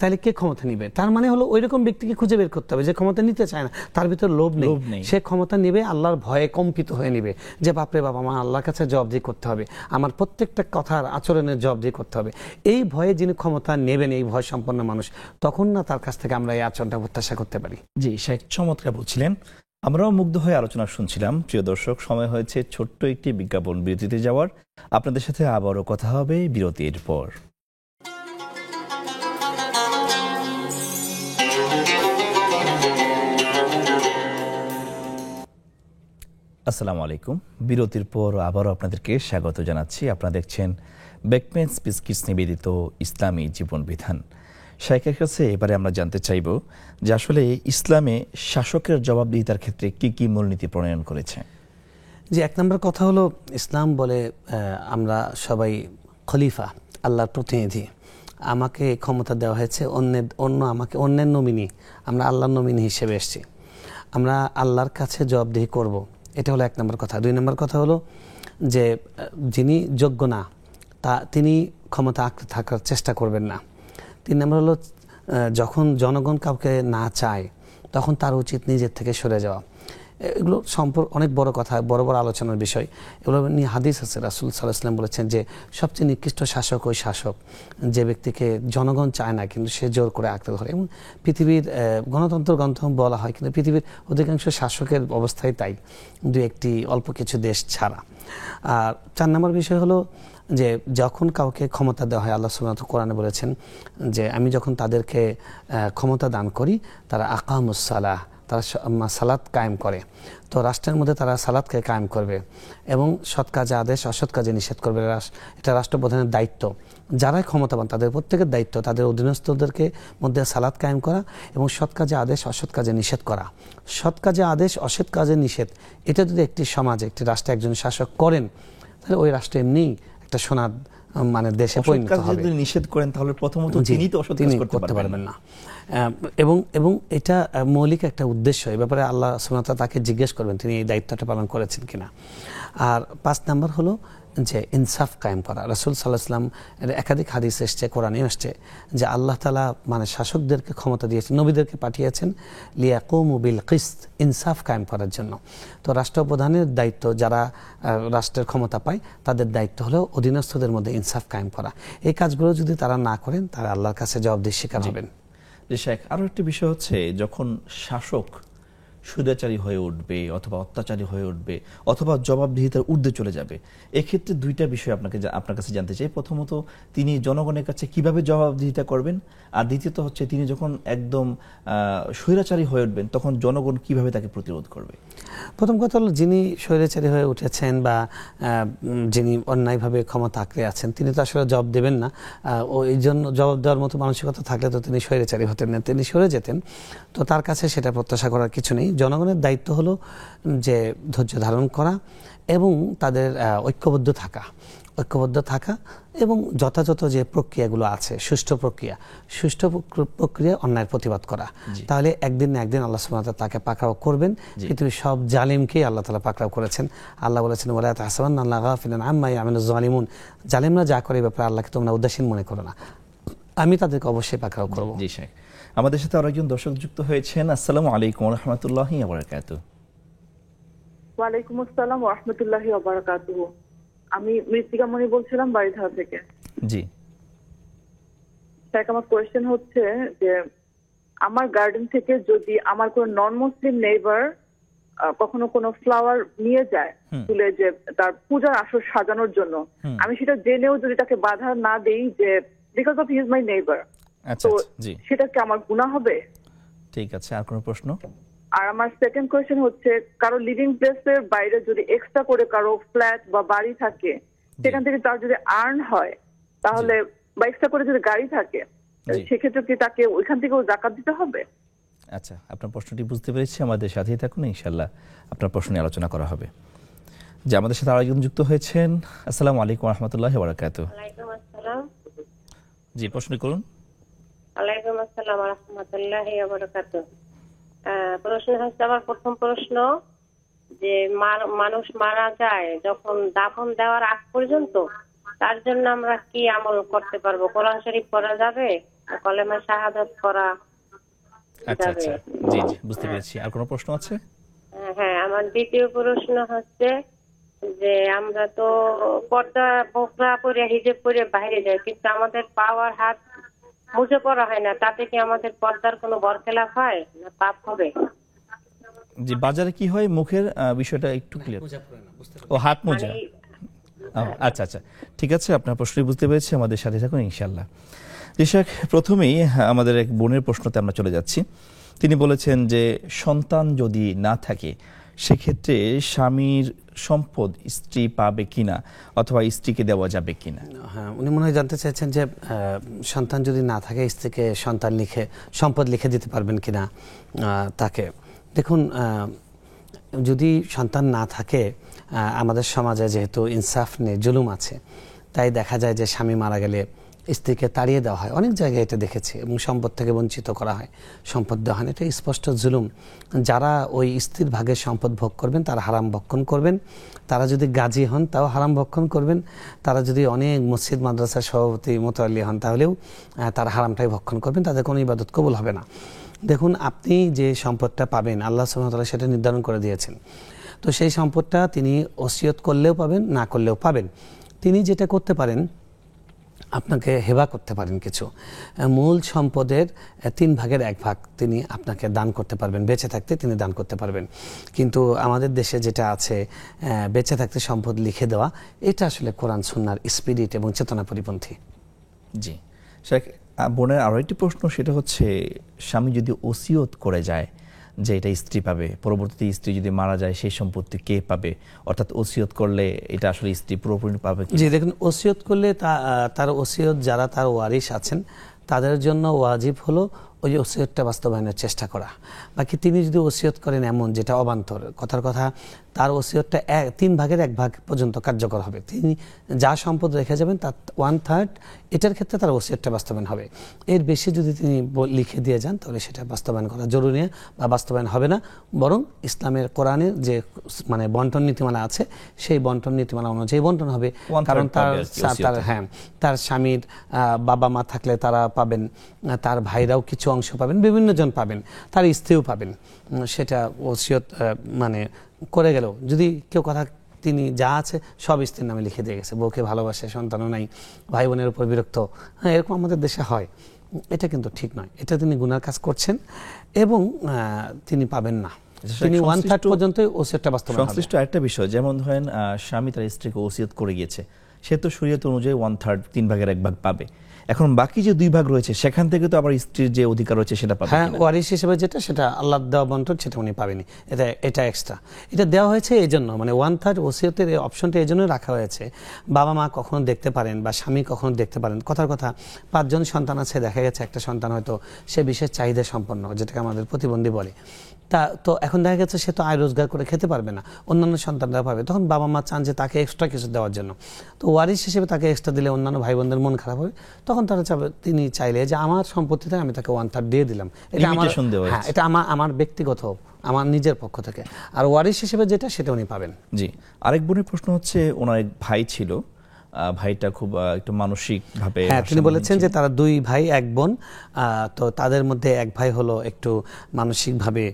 তাহলে কে ক্ষমতা নিবে? তার মানে হলো ওই রকম ব্যক্তিকে খুঁজে বের করতে হবে যে ক্ষমতা নিতে চায় না, তার ভিতর লোভ নেই, সে ক্ষমতা নিবে আল্লাহর ভয়ে কম্পিত হয়ে নিবে, যে বাপরে বাবা, আমার আল্লাহর কাছে জবাবদিহি করতে হবে, আমার প্রত্যেকটা কথার আচরণের জবাবদিহি করতে হবে। এই ভয়ে যিনি ক্ষমতা নেবেন, এই ভয় সম্পন্ন মানুষ, তখন না তার কাছ থেকে আমরা এই আচরণটা প্রত্যাশা করতে পারি। জি, শেখ চমৎকার বলছিলেন, আমরাও মুগ্ধ হয়ে আলোচনা শুনছিলাম। প্রিয় দর্শক, সময় হয়েছে ছোট্ট একটি বিজ্ঞাপন বিরতিতে যাওয়ার। আপনাদের সাথে আবারও কথা হবে বিরতির পর। আসসালামু আলাইকুম। বিরতির পর আবারও আপনাদেরকে স্বাগত জানাচ্ছি। আপনারা দেখছেন বেকমেন্স বিস্কিটস নিবেদিত ইসলামী জীবন বিধান। শাইখের কাছে এবারে আমরা জানতে চাইব যে আসলে ইসলামে শাসকের জবাবদিহিতার ক্ষেত্রে কি কি মূলনীতি প্রণয়ন করেছে। যে 1 নম্বর কথা হলো, ইসলাম বলে আমরা সবাই খলিফা, আল্লাহর প্রতিনিধি। আমাকে ক্ষমতা দেওয়া হয়েছে, আমাকে অন্যের নমিনি, আমরা আল্লাহর নমিনি হিসেবে এসেছি, আমরা আল্লাহর কাছে জবাবদিহি করব। এটা হলো 1 নম্বর কথা। 2 নম্বর কথা হলো যে যিনি যোগ্য না তিনি ক্ষমতা আঁকড়ে থাকার চেষ্টা করবেন না। 3 নম্বর হলো যখন জনগণ কাউকে না চায় তখন তার উচিত নিজের থেকে সরে যাওয়া। এগুলো অনেক বড় কথা, বড় বড় আলোচনার বিষয়। এগুলো নিয়ে হাদিস আছে, রাসূল সাল্লাল্লাহু আলাইহি ওয়াসাল্লাম বলেছেন যে সবচেয়ে নিকৃষ্ট শাসক ওই শাসক যে ব্যক্তিকে জনগণ চায় না কিন্তু সে জোর করে আঁকড়ে ধরে। এবং পৃথিবীর গণতন্ত্র বলা হয়, কিন্তু পৃথিবীর অধিকাংশ শাসকের অবস্থাই তাই, দু একটি অল্প কিছু দেশ ছাড়া। আর 4 নম্বর বিষয় হলো যে যখন কাউকে ক্ষমতা দেওয়া হয়, আল্লাহ সুবহানাহু ওয়া তাআলা কোরআনে বলেছেন যে আমি যখন তাদেরকে ক্ষমতা দান করি তারা আকামুস সালাহ, তারা সালাত কায়েম করে। তো রাষ্ট্রের মধ্যে তারা সালাতকে কায়েম করবে এবং সৎ কাজে আদেশ অসৎ কাজে নিষেধ করবে। এটা রাষ্ট্রপ্রধানের দায়িত্ব। যারাই ক্ষমতাবান তাদের প্রত্যেকের দায়িত্ব তাদের অধীনস্থদেরকে মধ্যে সালাত কায়েম করা এবং সৎ কাজে আদেশ অসৎ কাজে নিষেধ করা। সৎ কাজে আদেশ অসৎ কাজে নিষেধ এটা যদি একটি সমাজে একটি রাষ্ট্রে একজন শাসক করেন তাহলে ওই রাষ্ট্র এমনি একটা সোনার মানে দেশে পরিণত হবে। যদি নিষেধ করেন তাহলে প্রথমত তিনি তো অসৎ কাজ করতে পারবেন না। এবং এটা মৌলিক একটা উদ্দেশ্য, এই ব্যাপারে আল্লাহ সুবহানাহু ওয়া তাআলা তাকে জিজ্ঞেস করবেন তিনি এই দায়িত্বটা পালন করেছেন কিনা। আর 5 নম্বর হলো যে ইনসাফ কায়েম করা। রাসূল সাল্লাল্লাহু আলাইহি ওয়াসাল্লাম এর একাধিক হাদিস এসছে, কোরআনে আসছে যে আল্লাহ তাআলা মানে শাসকদেরকে ক্ষমতা দিয়েছেন, নবীদেরকে পাঠিয়েছেন লিয়াকুমু বিল কিসত, ইনসাফ কায়েম করার জন্য। তো রাষ্ট্রপ্রধানের দায়িত্ব, যারা রাষ্ট্রের ক্ষমতা পায় তাদের দায়িত্ব হলো অধীনস্থদের মধ্যে ইনসাফ কায়েম করা। এই কাজগুলো যদি তারা না করেন তারা আল্লাহর কাছে জবাবদিহির শিকার হবেন। যে শেখ, আরো একটি বিষয় হচ্ছে যখন শাসক সুদাচারী হয়ে উঠবে অথবা অত্যাচারী হয়ে উঠবে অথবা জবাবদিহিতার ঊর্ধ্বে চলে যাবে, এক্ষেত্রে 2টা বিষয় আপনার কাছে জানতে চাই। প্রথমত তিনি জনগণের কাছে কিভাবে জবাবদিহিতা করবেন, আর দ্বিতীয়ত হচ্ছে তিনি যখন একদম স্বৈরাচারী হয়ে উঠবেন তখন জনগণ কিভাবে তাকে প্রতিরোধ করবে। প্রথম কথা হলো যিনি স্বৈরাচারী হয়ে উঠেছেন বা যিনি অন্যায়ভাবে ক্ষমতা আঁকড়ে আছেন তিনি তো আসলে জবাব দেবেন না। ও এই জন্য জবাব দেওয়ার মতো মানসিকতা থাকলে তো তিনি স্বৈরাচারী হতেন না, তিনি সরে যেতেন। তো তার কাছে সেটা প্রত্যাশা করার কিছু নেই। জনগণের দায়িত্ব হলো যে ধৈর্য ধারণ করা এবং তাদের ঐক্যবদ্ধ থাকা এবং যথাযথ যে প্রক্রিয়াগুলো আছে সুষ্ঠু প্রক্রিয়া অন্যায়ের প্রতিবাদ করা। তাহলে একদিন না একদিন আল্লাহ সুবহানাহু ওয়া তাআলা তাকে পাকড়াও করবেন। পৃথিবীর সব জালিমকেই আল্লাহ তাআলা পাকড়াও করেছেন। আল্লাহ বলেছেন ওয়ালা তাহসাবান্না আল্লাহা গাফিলান আম্মা ইয়ামালুজ জালিমুন, জালিমরা যা করে এই ব্যাপারে আল্লাহকে তোমরা উদাসীন মনে করো না, আমি তাদেরকে অবশ্যই পাকড়াও করব। জি শেখ, আমাদের সাথে আরেকজন দর্শক যুক্ত হয়েছেন। আসসালামু আলাইকুম ওয়া রাহমাতুল্লাহি ওয়া বারাকাতুহু। ওয়া আলাইকুম আসসালাম ওয়া রাহমাতুল্লাহি ওয়া বারাকাতুহু। আমি মৃত্তিকা মনি বলছিলাম বাড়িধারা থেকে। জি স্যার, আমার কোয়েশ্চেন হচ্ছে যে আমার গার্ডেন থেকে যদি আমার কোনো নন মুসলিম নেইবার কখনো কোনো ফ্লাওয়ার নিয়ে যায় তুলে যে তার পূজার আসর সাজানোর জন্য, আমি সেটা জেনেও যদি তাকে বাধা না দেই যে because of he is my neighbour, তো সেটা কি আমার গুনাহ হবে? ঠিক আছে, আর কোনো প্রশ্ন? আর আমার সেকেন্ড কোয়েশ্চেন হচ্ছে কারো লিভিং প্লেসের বাইরে যদি এক্সট্রা করে কারো ফ্ল্যাট বা বাড়ি থাকে সেখান থেকে তার যদি আর্ন হয় তাহলে বা এক্সট্রা করে যদি গাড়ি থাকে সেক্ষেত্রে কি তাকে ওইখান থেকেও যাকাত দিতে হবে? আচ্ছা, আপনার প্রশ্নটি বুঝতে পেরেছি। আমাদের সাথেই থাকুন, ইনশাআল্লাহ আপনার প্রশ্ন নিয়ে আলোচনা করা হবে। যে আমাদের সাথে আরেকজন যুক্ত হয়েছেন। আসসালামু আলাইকুম ওয়া রাহমাতুল্লাহি ওয়া বারাকাতুহু। ওয়ালাইকুম আসসালাম। জি, প্রশ্ন করুন। ওয়ালাইকুম আসসালাম ওয়া রাহমাতুল্লাহি ওয়া বারাকাতুহু। প্রশ্ন হচ্ছে, আমার প্রথম প্রশ্ন যে মানুষ মারা যায় যখন দাফন দেওয়ার আগ পর্যন্ত তার জন্য আমরা কি আমল করতে পারবো? কোরআন শরীফ পড়া যাবে? কলেমা শাহাদাত পড়া যাবে? জি জি, বুঝতে পেরেছি। আর কোনো প্রশ্ন আছে? হ্যাঁ, আমার দ্বিতীয় প্রশ্ন হচ্ছে যে আমরা তো পর্দা বোরকা পরে হিজাব পরে বাইরে যাই, কিন্তু আমাদের পাওয়ার হাত মুছে পড়া হয় না, তাতে কি আমাদের পর্দার কোনো বরখেলাপ হয় না পাপ হবে? জি, বাজারে কি হয় মুখের বিষয়টা একটু ক্লিয়ার। ও হাত মোজা। আচ্ছা আচ্ছা, ঠিক আছে, আপনার প্রশ্নই বুঝতে পেরেছি। আমাদের সাথে থাকুন ইনশাআল্লাহ। জি শেখ, প্রথমেই আমাদের এক বোনের প্রশ্নতে আমরা চলে যাচ্ছি। তিনি বলেছেন যে সন্তান যদি না থাকে সেক্ষেত্রে স্বামীর সম্পদ স্ত্রী পাবে কিনা অথবা স্ত্রীকে দেওয়া যাবে কিনা। হ্যাঁ, উনি মনে হয় জানতে চাইছেন যে সন্তান যদি না থাকে স্ত্রীকে সম্পদ লিখে দিতে পারবেন কিনা তাকে। দেখুন, যদি সন্তান না থাকে, আমাদের সমাজে যেহেতু ইনসাফ নেই, জুলুম আছে, তাই দেখা যায় যে স্বামী মারা গেলে স্ত্রীকে তাড়িয়ে দেওয়া হয়, অনেক জায়গায় এটা দেখেছি, এবং সম্পদ থেকে বঞ্চিত করা হয়, সম্পদ দেওয়া হয় না, এটা স্পষ্ট জুলুম। যারা ওই স্ত্রীর ভাগের সম্পদ ভোগ করবেন তারা হারাম ভক্ষণ করবেন, তারা যদি গাজী হন তাও হারাম ভক্ষণ করবেন, তারা যদি অনেক মসজিদ মাদ্রাসার সভাপতি মোতাল্লি হন তাহলেও তারা হারামটাই ভক্ষণ করবেন, তাদের কোনো ইবাদত কবুল হবে না। দেখুন, আপনি যে সম্পদটা পাবেন আল্লাহ সুবহানাহু ওয়া তাআলা সেটা নির্ধারণ করে দিয়েছেন। তো সেই সম্পদটা তিনি ওসিয়ত করলেও পাবেন, না করলেও পাবেন। তিনি যেটা করতে পারেন, আপনাকে হেবা করতে পারেন কিছু মূল সম্পদের 3 ভাগের 1 ভাগ তিনি আপনাকে দান করতে পারবেন, বেঁচে থাকতে তিনি দান করতে পারবেন। কিন্তু আমাদের দেশে যেটা আছে, বেঁচে থাকতে সম্পদ লিখে দেওয়া, এটা আসলে কোরআন সুন্নাহর স্পিরিট এবং চেতনা পরিপন্থী। জি শেখ, বোনের আরো একটি প্রশ্ন, সেটা হচ্ছে স্বামী যদি ওসিয়ত করে যায় যে এটা স্ত্রী পাবে, পরবর্তীতে স্ত্রী যদি মারা যায় সেই সম্পত্তি কে পাবে? অর্থাৎ ওসিয়ত করলে এটা আসলে স্ত্রী পুরোপুরি পাবে? জি দেখুন, ওসিয়ত করলে তার ওসিয়ত যারা তার ওয়ারিশ আছেন তাদের জন্য ওয়াজিব হলো ওই ওসিয়তটা বাস্তবায়নের চেষ্টা করা। বাকি তিনি যদি ওসিয়ত করেন এমন যেটা অবান্তর, কথার কথা তার ওসিয়তটা 3 ভাগের 1 ভাগ পর্যন্ত কার্যকর হবে, তিনি যা সম্পদ রেখে যাবেন তার 1/3 এটার ক্ষেত্রে তার ওসিয়তটা বাস্তবায়ন হবে। এর বেশি যদি তিনি লিখে দিয়ে যান তাহলে সেটা বাস্তবায়ন করা জরুরি বা বাস্তবায়ন হবে না, বরং ইসলামের কোরআনের যে মানে বন্টন নীতিমালা আছে সেই বন্টন নীতিমালা অনুযায়ী বন্টন হবে। কারণ তার স্বামীর বাবা মা থাকলে তারা পাবেন, তার ভাইরাও কিছু অংশ পাবেন, বিভিন্ন জন পাবেন, তার স্ত্রীও পাবেন। সেটা ওসিয়ত মানে করে গেল, যদি কেউ কথা তিনি যা আছে সব স্ত্রীর নামে লিখে দিয়ে গেছে, বউকে ভালোবাসে, সন্তানও নাই, ভাই বোনের উপর বিরক্ত, এরকম আমাদের দেশে হয়, এটা কিন্তু ঠিক নয়, এটা তিনি গুনার কাজ করছেন এবং তিনি পাবেন না। তিনি 1/3 পর্যন্ত ওসিয়তটা বাস্তবায়ন হবে। সংশ্লিষ্ট আরেকটা বিষয়, যেমন ধরেন স্বামী তার স্ত্রীকে ওসিয়ত করে গিয়েছে, সে তো শরীয়ত অনুযায়ী 1/3 3 ভাগের 1 ভাগ পাবে, এখন বাকি যে 2 ভাগ রয়েছে সেখান থেকে তো আবার স্ত্রীর যে অধিকার রয়েছে সেটা পাবে। হ্যাঁ, ওয়ারিশ হিসেবে যেটা, সেটা আল্লাহ দেওয়া বন্টন, সেটা উনি পাবেনি, এটা এক্সট্রা। এটা দেওয়া হয়েছে এই জন্য, মানে 1/3 ওসিয়তের অপশনটা এই জন্যই রাখা হয়েছে, বাবা মা কখনো দেখতে পারেন বা স্বামী কখনো দেখতে পারেন। কথার কথা 5 জন সন্তান আছে, দেখা গেছে একটা সন্তান হয়তো সে বিশেষ চাহিদা সম্পন্ন, যেটাকে আমাদের প্রতিবন্ধী বলে, তো এখন দেখা গেছে সে তো আয় রোজগার করে খেতে পারবে না, অন্যান্য সন্তানরা পাবে, তখন বাবা মা চান যে তাকে এক্সট্রা কিছু দেওয়ার জন্য, তো ওয়ারিশ হিসেবে তাকে এক্সট্রা দিলে অন্যান্য ভাই বোনদের মন খারাপ হবে, তখন তারা তিনি চাইলে যে আমার সম্পত্তিতে আমি তাকে 1/3 দিয়ে দিলাম, এটা আমার ব্যক্তিগত, আমার নিজের পক্ষ থেকে, আর ওয়ারিশ হিসেবে যেটা সেটা উনি পাবেন। জি, আরেক বোনের প্রশ্ন হচ্ছে, ওনার এক ভাই ছিল, ভাইটা খুব একটু মানসিক ভাবে, তিনি বলেছেন যে তারা 2 ভাই 1 বোন, তো তাদের মধ্যে এক ভাই হলো একটু মানসিকভাবে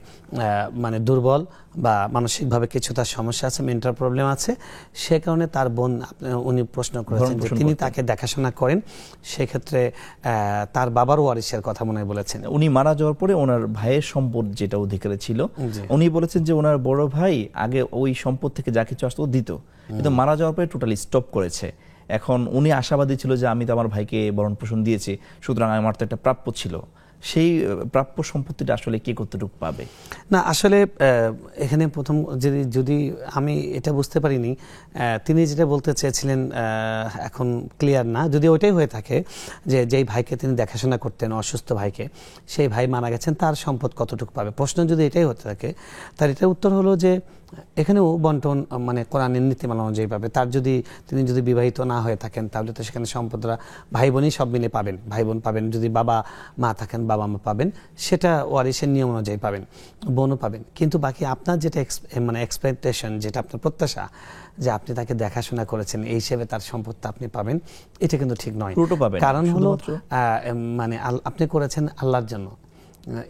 মানে দুর্বল বা মানসিকভাবে কিছু তার সমস্যা আছে, মেন্টাল প্রবলেম আছে, সে কারণে তার বোন, উনি প্রশ্ন করেছেন যে তিনি তাকে দেখাশোনা করেন, সেক্ষেত্রে তার বাবার ওয়ারিশের কথা মনে বলেছেন। উনি মারা যাওয়ার পরে ওনার ভাইয়ের সম্পদ যেটা অধিকারে ছিল, উনি বলেছেন যে ওনার বড় ভাই আগে ওই সম্পদ থেকে যা কিছু আসতো দিত, কিন্তু মারা যাওয়ার পরে টোটালি স্টপ করেছে। এখন উনি আশাবাদী ছিল যে আমি তো আমার ভাইকে ভরণ পোষণ দিয়েছি, সুতরাং আমার তো একটা প্রাপ্য ছিল, সেই প্রাপ্য সম্পত্তিটা আসলে কে কতটুকু পাবে? না, আসলে এখানে প্রথম যদি আমি এটা বুঝতে পারিনি, তিনি যেটা বলতে চেয়েছিলেন এখন ক্লিয়ার না, যদি ওইটাই হয়ে থাকে যে যেই ভাইকে তিনি দেখাশোনা করতেন, অসুস্থ ভাইকে, সেই ভাই মারা গেছেন, তার সম্পদ কতটুকু পাবে, প্রশ্ন যদি এটাই হতে থাকে, তার এটার উত্তর হলো যে এখানেও বন্টন মানে কোরআনের নীতিমালা অনুযায়ী পাবে। তিনি যদি বিবাহিত না হয়ে থাকেন তাহলে তো সেখানে সম্পদরা ভাই বোনই সব মিলে পাবেন, ভাই বোন পাবেন, যদি বাবা মা থাকেন বাবা মা পাবেন, সেটা ওয়ারিশের নিয়ম অনুযায়ী পাবেন, বোনও পাবেন। কিন্তু বাকি আপনার যেটা মানে এক্সপেকটেশন, যেটা আপনার প্রত্যাশা যে আপনি তাকে দেখাশোনা করেছেন এই হিসেবে তার সম্পদটা আপনি পাবেন, এটা কিন্তু ঠিক নয়। কারণ হলো মানে আপনি করেছেন আল্লাহর জন্য,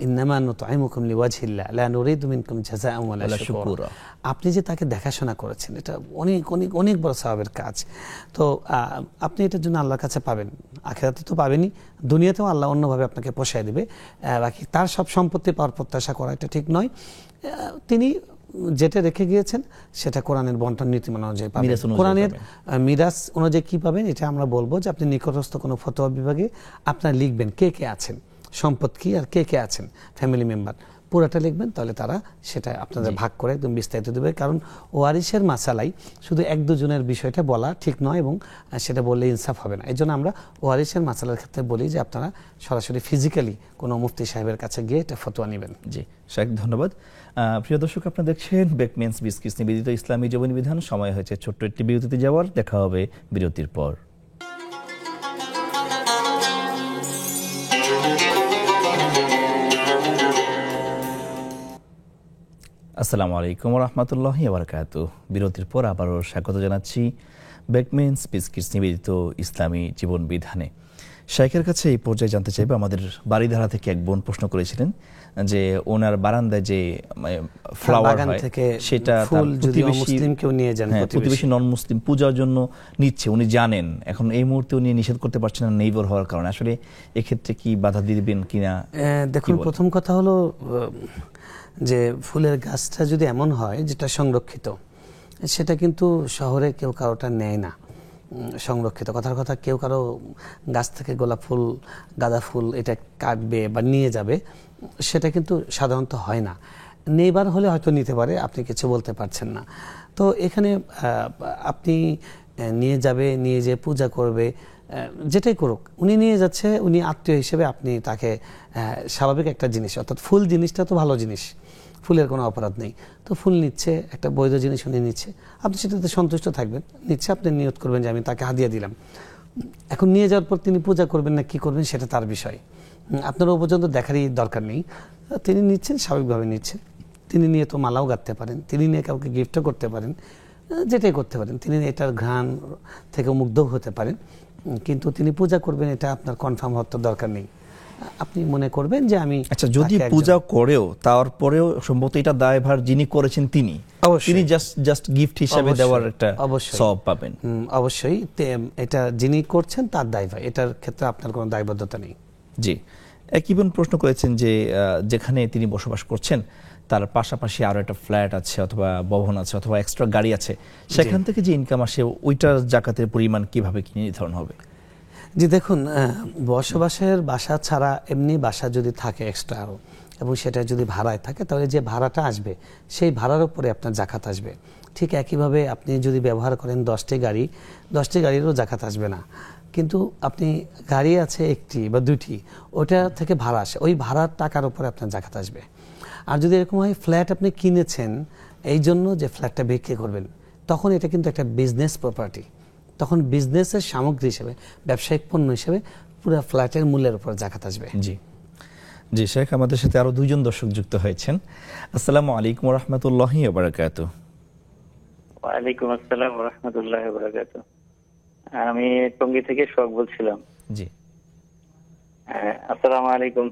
ইন্নামা নুতঈমুকুম লিওয়াজহিল্লাহ লা নুরিদু মিনকুম জাযাআন ওয়ালা শুকুরা। আপনি যে তাকে দেখাশোনা করেছেন এটা অনেক অনেক অনেক বড় সওয়াবের কাজ। তো আপনি এটার জন্য আল্লাহর কাছে পাবেন, আখিরাতে তো পাবেনই, দুনিয়াতেও আল্লাহ অন্যভাবে আপনাকে পোষায় দেবে। বাকি তার সব সম্পত্তি পাওয়ার প্রত্যাশা করা এটা ঠিক নয়। তিনি যেটা রেখে গিয়েছেন সেটা কোরআনের বন্টন নীতিমালা অনুযায়ী পাবেন। কোরআনের মিরাস অনুযায়ী কি পাবেন এটা আমরা বলবো যে আপনি নিকটস্থ কোনো ফতোয়া বিভাগে আপনার লিখবেন কে কে আছেন, সম্পদ কি আর কে কে আছেন, ফ্যামিলি মেম্বার, পুরাটা লিখবেন, তাহলে তারা সেটা আপনাদের ভাগ করে একদম বিস্তারিত দেবে। কারণ ওয়ারিশের মাসালাই শুধু 1-2 জনের বিষয়টা বলা ঠিক নয় এবং সেটা বললে ইনসাফ হবে না। এই জন্য আমরা ওয়ারিশের মাসালার ক্ষেত্রে বলি যে আপনারা সরাসরি ফিজিক্যালি কোনো মুফতি সাহেবের কাছে গিয়ে এটা ফতোয়া নেবেন। জি শেখ, ধন্যবাদ। প্রিয় দর্শক, আপনারা দেখছেন বেকমেন্স বিসকিস নিবেদিত ইসলামী জীবন বিধান। সময় হয়েছে ছোট্ট একটি বিরতিতে যাওয়ার, দেখা হবে বিরতির পর। আসসালামু আলাইকুম রহমতুল্লাহি বারাকাতুহু। বিরতির পর আবারও স্বাগত জানাচ্ছি বেকমেন স্পিচ কিডস নিবেদিত ইসলামী জীবন বিধানে। শাইখের কাছে এই পর্যায়ে জানতে চাইবে, আমাদের বাড়িধারা থেকে এক বোন প্রশ্ন করেছিলেন যে ওনার বারান্দায় যে ফ্লাওয়ার হয় সেটা প্রতিবেশী নন মুসলিম পূজার জন্য নিচ্ছে, উনি জানেন, এখন এই মুহূর্তে উনি নিষেধ করতে পারছেন না নেইবার হওয়ার কারণে, আসলে এক্ষেত্রে কি বাধা দিবেন কিনা? দেখুন, প্রথম কথা হলো যে ফুলের গাছটা যদি এমন হয় যেটা সংরক্ষিত, সেটা কিন্তু শহরে কেউ কারোটা নেয় না সংরক্ষিত। কথার কথা, কেউ কারো গাছ থেকে গোলাপ ফুল, গাঁদা ফুল এটা কাটবে বা নিয়ে যাবে, সেটা কিন্তু সাধারণত হয় না। নেইবার হলে হয়তো নিতে পারে, আপনি কিছু বলতে পারছেন না। তো এখানে আপনি নিয়ে যাবে, নিয়ে যেয়ে পূজা করবে, যেটাই করুক, উনি নিয়ে যাচ্ছে, উনি আত্মীয় হিসেবে আপনি তাকে স্বাভাবিক একটা জিনিস, অর্থাৎ ফুল জিনিসটা তো ভালো জিনিস, ফুলের কোনো অপরাধ নেই। তো ফুল নিচ্ছে, একটা বৈধ জিনিস উনি নিচ্ছে, আপনি সেটাতে সন্তুষ্ট থাকবেন। নিচ্ছে, আপনি নিয়ত করবেন যে আমি তাকে হাদিয়া দিলাম। এখন নিয়ে যাওয়ার পর তিনি পূজা করবেন না কি করবেন সেটা তার বিষয়, আপনার ও পর্যন্ত দেখারই দরকার নেই। তিনি নিচ্ছেন, স্বাভাবিকভাবে নিচ্ছেন। তিনি নিয়ে তো মালাও গাঁথতে পারেন, তিনি নিয়ে কাউকে গিফটও করতে পারেন, যেটাই করতে পারেন। তিনি এটার ঘ্রাণ থেকে মুগ্ধও হতে পারেন, কিন্তু তিনি পূজা করবেন এটা আপনার কনফার্ম হওয়ার তো দরকার নেই। আপনি মনে করবেন যে আমি, আচ্ছা, যদি পূজা করেও তারপরেও সম্ভবত এটা দায়ভার যিনি করেছেন তিনি জাস্ট গিফট হিসেবে দেওয়ার একটা সওয়াব পাবেন। অবশ্যই এটা যিনি করছেন তার দায়ভার, এটার ক্ষেত্রে আপনার কোনো দায়বদ্ধতা নেই। জি, একই বোন প্রশ্ন করেছেন যে যেখানে তিনি বসবাস করছেন তার পাশাপাশি আরো একটা ফ্ল্যাট আছে অথবা ভবন আছে অথবা এক্সট্রা গাড়ি আছে, সেখান থেকে যে ইনকাম আসে ওইটার জাকাতের পরিমাণ কিভাবে কি নির্ধারণ হবে? জি দেখুন, বসবাসের বাসা ছাড়া এমনি বাসা যদি থাকে এক্সট্রা আরও, এবং সেটা যদি ভাড়ায় থাকে, তাহলে যে ভাড়াটা আসবে সেই ভাড়ার উপরে আপনার জাকাত আসবে। ঠিক একইভাবে আপনি যদি ব্যবহার করেন 10টি গাড়ি, 10টি গাড়িরও জাকাত আসবে না। কিন্তু আপনি গাড়ি আছে একটি বা দুটি, ওটা থেকে ভাড়া আসে, ওই ভাড়ার টাকার উপরে আপনার জাকাত আসবে। আর যদি এরকম হয় ফ্ল্যাট আপনি কিনেছেন এই জন্য যে ফ্ল্যাটটা বিক্রি করবেন, তখন এটা কিন্তু একটা বিজনেস প্রপার্টি, তখন বিজনেসের সামগ্রী হিসেবে, ব্যবসায়িক পণ্য হিসেবে পুরো ফ্ল্যাটের মূল্যের উপর জাকাত আসবে। জি জি শেখ, আমাদের সাথে আরো দুইজন দর্শক যুক্ত হয়েছেন। আসসালামু আলাইকুম ওয়া রাহমাতুল্লাহি ওয়া বারাকাতুহু। ওয়া আলাইকুম আসসালাম ওয়া রাহমাতুল্লাহি ওয়া বারাকাতুহু। আমি টঙ্গী থেকে শোক বলছিলাম। জি, আসসালামু আলাইকুম।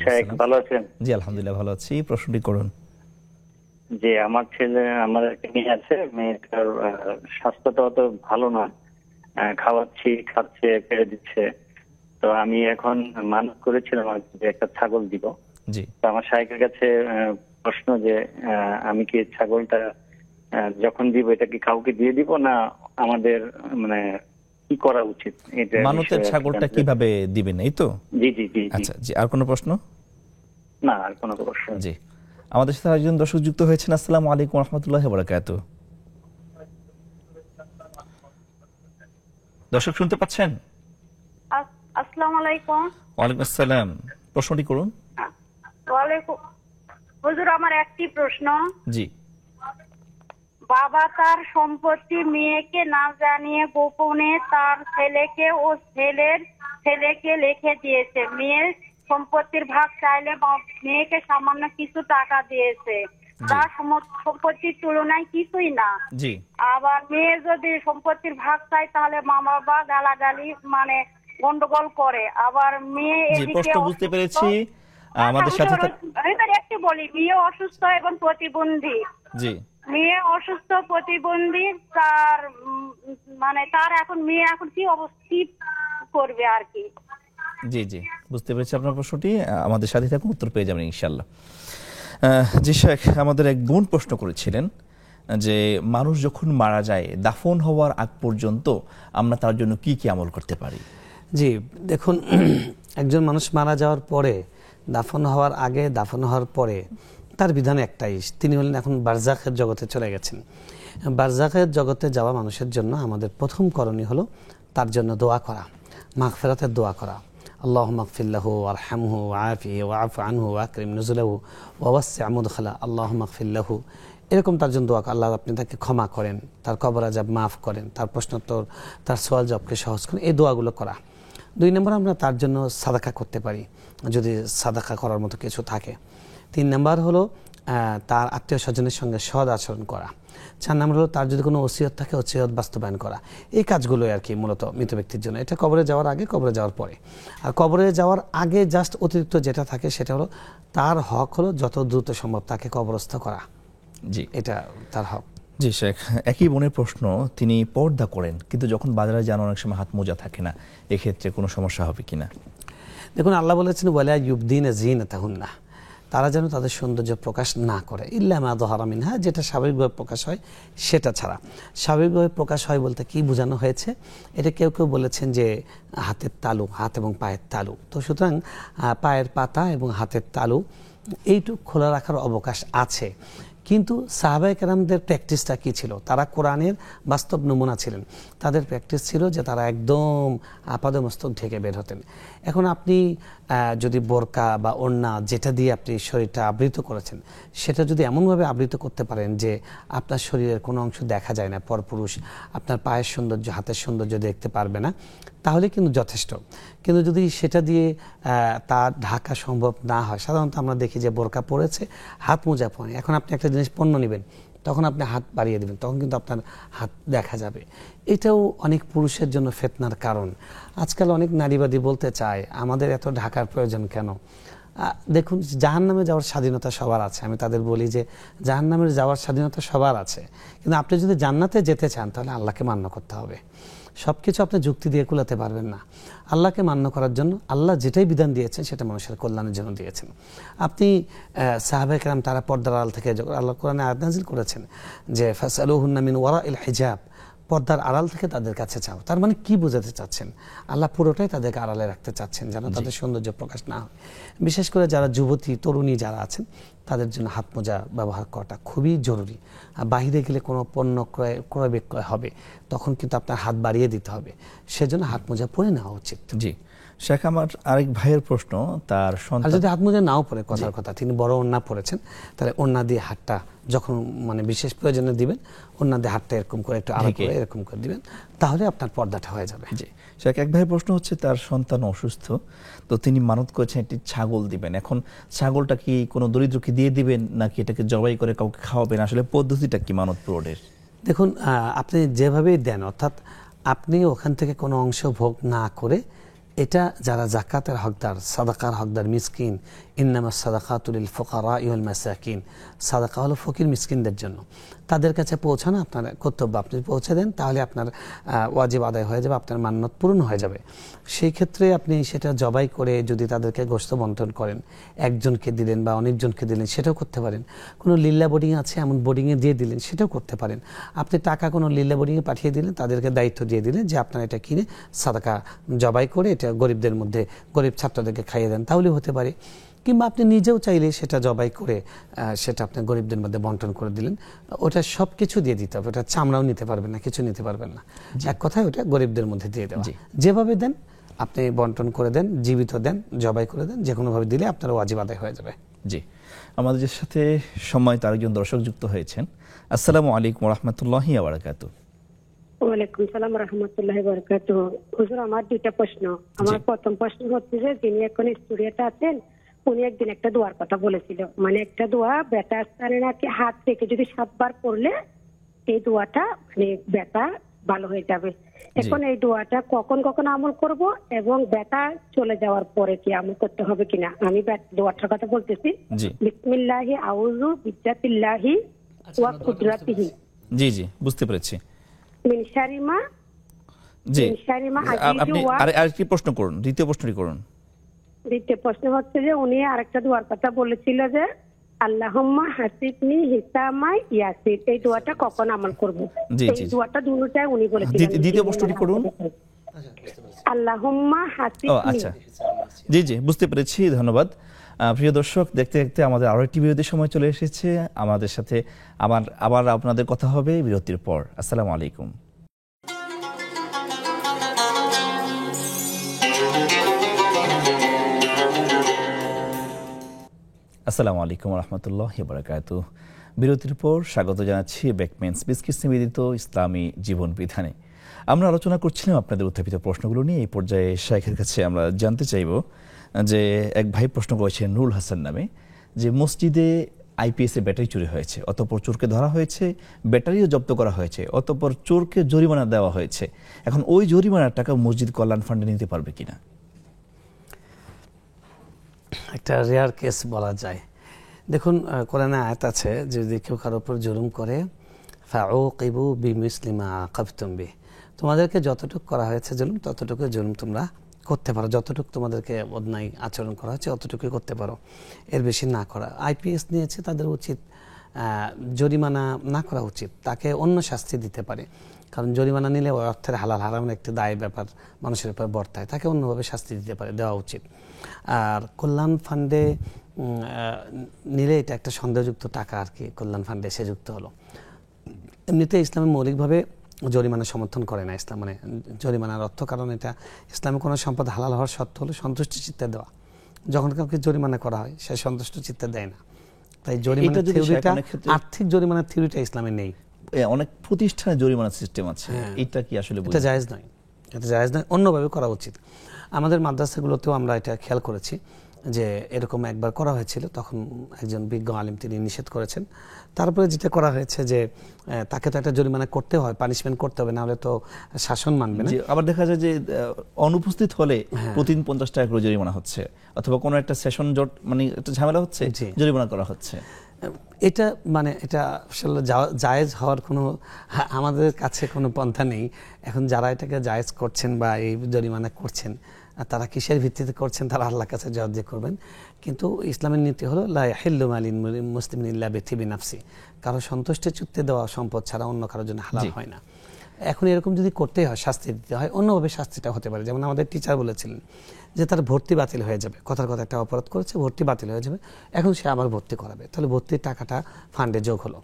শেখ ভালো আছেন? জি আলহামদুলিল্লাহ ভালো আছি। প্রশ্নটি করুন। যে আমার ছেলে, আমার একটা মেয়ে আছে, মেয়েটার স্বাস্থ্যটা অত ভালো না, খাওয়াচ্ছি, খাচ্ছে, পেরে দিচ্ছে। তো আমি এখন মানত করেছিলাম যে একটা ছাগল দিব। জি, তো আমার শাইখের কাছে প্রশ্ন যে আমি কি ছাগলটা যখন দিব এটা কি কাউকে দিয়ে দিব না আমাদের মানে কি করা উচিত? মানতের ছাগলটা কিভাবে দিবেন এই তো? জি জি জি। আচ্ছা জি, আর কোনো প্রশ্ন? না, আর কোনো প্রশ্ন? জি, আমাদের সাথে আরেকজন দর্শক যুক্ত হয়েছেন। আসসালামু আলাইকুম ওয়া রাহমাতুল্লাহি ওয়া বারাকাতুহু। দর্শক শুনতে পাচ্ছেন? আসসালামু আলাইকুম। ওয়ালাইকুম আসসালাম, প্রশ্নটি করুন। ওয়ালাইকুম। হুজুর, আমার একটি প্রশ্ন। জি, বাবা তার সম্পত্তি মেয়েকে না জানিয়ে গোপনে তার ছেলেকে ও ছেলের ছেলেকে লিখে দিয়েছে। মেয়ের সম্পত্তির ভাগ চাইলে মেয়েকে সামান্য কিছু টাকা দিয়েছে, তার সম্পত্তির তুলনায় কিছুই না। জি, আবার মেয়ে যদি সম্পত্তির ভাগ চায় তাহলে মা বাবা গালাগালি মানে গন্ডগোল করে। আবার মেয়ে এদিকে বুঝতে পেরেছি। আমাদের সাথে একটু বলি, মেয়ে অসুস্থ এবং প্রতিবন্ধী। জি, মেয়ে অসুস্থ প্রতিবন্ধী, তার মানে তার এখন মেয়ে এখন কি অবস্থা করবে আর কি? জি জি, বুঝতে পেরেছি আপনার প্রশ্নটি। আমাদের সাথে থাকুন, উত্তর পেয়ে যাবেন ইনশাআল্লাহ। জি শেখ, আমাদের এক বোন প্রশ্ন করেছিলেন যে মানুষ যখন মারা যায় দাফন হওয়ার আগ পর্যন্ত আমরা তার জন্য কি কি আমল করতে পারি? জি দেখুন, একজন মানুষ মারা যাওয়ার পরে, দাফন হওয়ার আগে, দাফন হওয়ার পরে তার বিধান একটাই, তিনি হলেন এখন বারজাখের জগতে চলে গেছেন। বারজাখের জগতে যাওয়া মানুষের জন্য আমাদের প্রথম করণীয় হলো তার জন্য দোয়া করা, মাগফিরাতের দোয়া করা। আল্লাহুম্মা গফিরলাহু ওয়ারহামহু ওয়াআফিহি ওয়াআফু আনহু ওয়াকরিম নুজুলাহু ওয়াওয়াসসি মুদখালা আল্লাহুম্মা গফিরলাহু, এরকম তার জন্য দোয়া। আল্লাহ আপনি তাকে ক্ষমা করেন, তার কবর আযাব মাফ করেন, তার প্রশ্নোত্তর, তার সওয়াল জবাবকে সহজ করেন, এই দোয়াগুলো করা। 2 নম্বর, আমরা তার জন্য সাদাকা করতে পারি যদি সাদাকা করার মতো কিছু থাকে। 3 নম্বর হলো তার আত্মীয় স্বজনের সঙ্গে সৎ আচরণ করা। 4 নম্বর হলো তার যদি কোনো ওসিয়ত থাকে ওসিয়ত বাস্তবায়ন করা। এই কাজগুলোই আর কি মূলত মৃত ব্যক্তির জন্য। এটা কবরে যাওয়ার আগে, কবরে যাওয়ার পরে। আর কবরে যাওয়ার আগে জাস্ট অতিরিক্ত যেটা থাকে সেটা হলো তার হক হলো যত দ্রুত সম্ভব তাকে কবরস্থ করা। জি, এটা তার হক। জি শেখ, একই বোনের প্রশ্ন, তিনি পর্দা করেন কিন্তু যখন বাজারে যান অনেক সময় হাত মোজা থাকে না, এক্ষেত্রে কোনো সমস্যা হবে কিনা? দেখুন, আল্লাহ বলেছেন ওয়ালা ইউবদিনা যিনাতাহুন্না, তারা যেন তাদের সৌন্দর্য প্রকাশ না করে, ইল্লা মা যাহারা মিনহা, যেটা স্বাভাবিকভাবে প্রকাশ হয় সেটা ছাড়া। স্বাভাবিকভাবে প্রকাশ হয় বলতে কি বোঝানো হয়েছে? এটা কেউ কেউ বলেছেন যে হাতের তালু, হাত এবং পায়ের তালু। তো সুতরাং পায়ের পাতা এবং হাতের তালু এইটুকু খোলা রাখার অবকাশ আছে। কিন্তু সাহাবায়ে কেরামদের প্র্যাকটিসটা কি ছিল? তারা কোরআনের বাস্তব নমুনা ছিলেন। তাদের প্র্যাকটিস ছিল যে তারা একদম আপাদমস্তক ঢেকে বের হতেন। এখন আপনি যদি বোরকা বা ওড়না যেটা দিয়ে আপনি শরীরটা আবৃত করেছেন সেটা যদি এমনভাবে আবৃত করতে পারেন যে আপনার শরীরের কোনো অংশ দেখা যায় না, পরপুরুষ আপনার পায়ের সৌন্দর্য, হাতের সৌন্দর্য দেখতে পারবে না, তাহলে কিন্তু যথেষ্ট। কিন্তু যদি সেটা দিয়ে তা ঢাকা সম্ভব না হয়, সাধারণত আমরা দেখি যে বোরকা পরেছে, হাত মোজা পরে, এখন আপনি একটা জিনিস পণ্য নেবেন, তখন আপনি হাত বাড়িয়ে দেবেন, তখন কিন্তু আপনার হাত দেখা যাবে। এটাও অনেক পুরুষের জন্য ফিতনার কারণ। আজকাল অনেক নারীবাদী বলতে চায় আমাদের এত ঢাকার প্রয়োজন কেন? দেখুন, জাহান্নামে যাওয়ার স্বাধীনতা সবার আছে। আমি তাদের বলি যে জাহান্নামে যাওয়ার স্বাধীনতা সবার আছে, কিন্তু আপনি যদি জান্নাতে যেতে চান তাহলে আল্লাহকে মান্য করতে হবে। সব কিছু আপনি যুক্তি দিয়ে কুলাতে পারবেন না। আল্লাহকে মান্য করার জন্য আল্লাহ যেটাই বিধান দিয়েছেন সেটা মানুষের কল্যাণের জন্য দিয়েছেন। আপনি সাহাবায়ে কেরাম তারা পর্দার আড়াল থেকে, আল্লাহ কোরআনে আয়াত নাযিল করেছেন যে ফাসআলুহুন্না মিন ওয়ারাইল হিজাব, পর্দার আড়াল থেকে তাদের কাছে চাও। তার মানে কি বোঝাতে চাচ্ছেন? আল্লাহ পুরোটাই তাদেরকে আড়ালে রাখতে চাচ্ছেন যেন তাদের সৌন্দর্য প্রকাশ না হয়। বিশেষ করে যারা যুবতী তরুণী যারা আছেন তাদের জন্য হাত মোজা ব্যবহার করাটা খুবই জরুরি। আর বাহিরে গেলে কোনো পণ্য ক্রয় বিক্রয় হবে তখন কিন্তু আপনার হাত বাড়িয়ে দিতে হবে, সেজন্য হাত মোজা পরে নেওয়া উচিত। জি শেখ, আমার আরেক ভাইয়ের প্রশ্ন, তার সন্তান যদি হাত মোজা নাও পরে, কথার কথা তিনি বড় ওড়না পরেছেন, তাহলে ওড়না দিয়ে হাতটা যখন মানে বিশেষ প্রয়োজনে দিবেন, ওড়না দিয়ে হাতটা এরকম করে একটু আড়া করে এরকম করে দিবেন, তাহলে আপনার পর্দাটা হয়ে যাবে। জি শেখ, এক ভাইয়ের প্রশ্ন হচ্ছে তার সন্তান অসুস্থ, তো তিনি মানত করেছেন একটি ছাগল দিবেন। এখন ছাগলটা কি কোনো দরিদ্রকে দিয়ে দিবেন নাকি এটাকে জবাই করে কাউকে খাওয়াবেন? আসলে পদ্ধতিটা কি মানত পূরণের? দেখুন, আপনি যেভাবেই দেন, অর্থাৎ আপনি ওখান থেকে কোনো অংশ ভোগ না করে, এটা যারা যাকাতের হকদার, সাদাকার হকদার, মিসকিন, ইন্নামাস সাদাকাতু লিল ফুকারা ওয়াল মাসাকিন, সাদাকা হলো ফকির মিসকিনদের জন্য, তাদের কাছে পৌঁছানো আপনার কর্তব্য। আপনি পৌঁছে দেন তাহলে আপনার ওয়াজিব আদায় হয়ে যাবে, আপনার মান্নত পূরণ হয়ে যাবে। সেই ক্ষেত্রে আপনি সেটা জবাই করে যদি তাদেরকে গোশত বন্টন করেন, একজনকে দিলেন বা অনেকজনকে দিলেন, সেটাও করতে পারেন। কোনো লিল্লা বোর্ডিং আছে এমন বোর্ডিংয়ে দিয়ে দিলেন, সেটাও করতে পারেন। আপনি টাকা কোনো লিল্লা বোর্ডিংয়ে পাঠিয়ে দিলেন, তাদেরকে দায়িত্ব দিয়ে দিলেন যে আপনারা এটা কিনে সাদাকা জবাই করে এটা গরিবদের মধ্যে, গরিব ছাত্রদেরকে খাইয়ে দেন, তাহলে হতে পারে। কিংবা আপনি নিজেও চাইলে সেটা জবাই করে সেটা আপনি গরিবদের মধ্যে বন্টন করে দিলেন। ওটা সব কিছু দিয়ে দিতে হবে, ওটা চামড়াও নিতে পারবেন না, কিছু নিতে পারবেন না। এক কথায় ওটা গরিবদের মধ্যে দিয়ে দেওয়া। যেভাবে দেন আপনি বন্টন করে দেন, জীবিত দেন, জবাই করে দেন, যে কোনোভাবে দিলে আপনার ওয়াজিব আদায় হয়ে যাবে। জি, আমাদের সাথে সম্মানিত আরেকজন দর্শক যুক্ত হয়েছেন। আসসালামু আলাইকুম ওয়া রাহমাতুল্লাহি ওয়া বারাকাতুহু। ওয়ালাইকুম সালাম ওয়া রাহমাতুল্লাহি ওয়া বারাকাতুহু। হুজুর, আমার দুইটা প্রশ্ন। আমার প্রথম প্রশ্ন হচ্ছে যে যিনি এখন স্টুডিওতে আছেন উনি একদিন একটা দোয়ার কথা বলেছিল, মানে একটা দোয়া ব্যথা স্থানে নাকি হাত থেকে যদি 7 বার পড়লে এই দোয়াটা মানে ব্যথা ভালো হয়ে যাবে। এখন এই দোয়াটা কখন কখন আমল করব এবং ব্যথা চলে যাওয়ার পরে কি আমল করতে হবে কিনা? আমি দোয়াটার কথা বলতেছি, বিসমিল্লাহি আউযু বিজ্জাতিল্লাহি ওয়া কুদরাতিহি। জি জি, বুঝতে পেরেছি। মিন শারি মা, জি, মিন শারি মা আপনি আরেকটি প্রশ্ন করুন, দ্বিতীয় প্রশ্নটি করুন। দ্বিতীয় প্রশ্ন হচ্ছে যে উনি আরেকটা দোয়ার কথা বলেছিল যে আল্লাহুম্মা হাসিবনি হিসামা ইয়াসির, এই দোয়াটা কখন আমল করব? এই দোয়াটা দুটোটাই উনি বলেছিলেন। দ্বিতীয় প্রশ্নটি করুন। আল্লাহুম্মা হাসিবনি। আচ্ছা, জি জি, বুঝতে পেরেছি, ধন্যবাদ। প্রিয় দর্শক, দেখতে দেখতে আমাদের আরো একটি বিরতির সময় চলে এসেছে। আমাদের সাথে আবার আপনাদের কথা হবে বিরতির পর। আসসালামু আলাইকুম। আসসালামু আলাইকুম ওয়া রাহমাতুল্লাহি ওয়া বারাকাতুহু। বিরতির পর স্বাগত জানাচ্ছি বেকমেন্স বিস্কিটস নিবেদিত ইসলামী জীবন বিধানে। আমরা আলোচনা করছিলাম আপনাদের উত্থাপিত প্রশ্নগুলো নিয়ে। এই পর্যায়ে শাইখের কাছে আমরা জানতে চাইব যে এক ভাই প্রশ্ন করেছেন নুরুল হাসান নামে, যে মসজিদে আইপিএস এ ব্যাটারি চুরি হয়েছে, অতঃপর চোরকে ধরা হয়েছে, ব্যাটারিও জব্দ করা হয়েছে, অতঃপর চোরকে জরিমানা দেওয়া হয়েছে। এখন ওই জরিমানার টাকা মসজিদ কল্যাণ ফান্ডে নিতে পারবে কিনা? একটা রেয়ার কেস বলা যায়। দেখুন, কোরআনে আয়াত আছে, যদি কেউ কারোর উপর জুলুম করে ফাউকিবু বিমিসলি মা আকাবতুম বিহি, তোমাদেরকে যতটুকু করা হয়েছে জুলুম, ততটুকু জুলুম তোমরা করতে পারো। যতটুকু তোমাদেরকে অন্যায় আচরণ করা হয়েছে অতটুকুই করতে পারো, এর বেশি না করা। আইপিএস নিয়েছে, তাদের উচিত জরিমানা না করা উচিত, তাকে অন্য শাস্তি দিতে পারে। কারণ জরিমানা নিলে অর্থের হালাল হারামের একটি দায় ব্যাপার মানুষের উপর বর্তায়, তাকে অন্যভাবে শাস্তি দিতে পারে, দেওয়া উচিত। আর কল্যাণ ফান্ডে নিলে এটা একটা সন্দেহযুক্ত টাকা আর কি, কল্যাণ ফান্ডে এসে যুক্ত হলো। এমনিতে ইসলামে মৌলিকভাবে জরিমানা সমর্থন করে না ইসলাম, মানে জরিমানার অর্থ, কারণ এটা ইসলামে কোনো সম্পদ হালাল হওয়ার শর্ত হলো সন্তুষ্টি চিত্তে দেওয়া। যখন কাউকে জরিমানা করা হয় সে সন্তুষ্ট চিত্তে দেয় না, তাই জরিমানার থিওরিটা, আর্থিক জরিমানার থিওরিটা ইসলামে নেই। অনেক প্রতিষ্ঠানে জরিমানা সিস্টেম আছে, এটা কি আসলে এটা জায়েজ নয়, এটা জায়েজ নয়, অন্যভাবে করা উচিত। আমাদের মাদ্রাসাগুলোতেও আমরা এটা খেয়াল করেছি যে এরকম একবার করা হয়েছিল, তখন একজন বিজ্ঞ আলিম তিনি নিষেধ করেছেন। তারপরে যেটা করা হয়েছে যে তাকে তো একটা জরিমানা করতে হয়, পানিশমেন্ট করতে হবে, নাহলে তো শাসন মানবে না। আবার দেখা যায় যে অনুপস্থিত হলে প্রতিদিন 50 টাকা করে জরিমানা হচ্ছে, অথবা কোনো একটা সেশন জট মানে একটা ঝামেলা হচ্ছে, জরিমানা করা হচ্ছে। এটা মানে এটা আসলে জায়েজ হওয়ার কোনো আমাদের কাছে কোনো পন্থা নেই। এখন যারা এটাকে জায়েজ করছেন বা এই জরিমানা করছেন, তারা কিসের ভিত্তিতে করছেন তারা আল্লাহর কাছে জবাব দিয়ে করবেন। কিন্তু ইসলামের নীতি হলো লা ইয়াহিল্লু মালিন মুসলিমিন ইল্লা বিতিবি নাফসি, কারো সন্তুষ্টি চুক্তি দেওয়া সম্পদ ছাড়া অন্য কারোর জন্য হালাল হয় না। এখন এরকম যদি করতেই হয়, শাস্তি দিতে হয়, অন্যভাবে শাস্তিটা হতে পারে। যেমন আমাদের টিচার বলেছিলেন যে তার ভর্তি বাতিল হয়ে যাবে, কথার কথা একটা অপরাধ করেছে, ভর্তি বাতিল হয়ে যাবে, এখন সে আবার ভর্তি করাবে, তাহলে ভর্তির টাকাটা ফান্ডে যোগ হলো।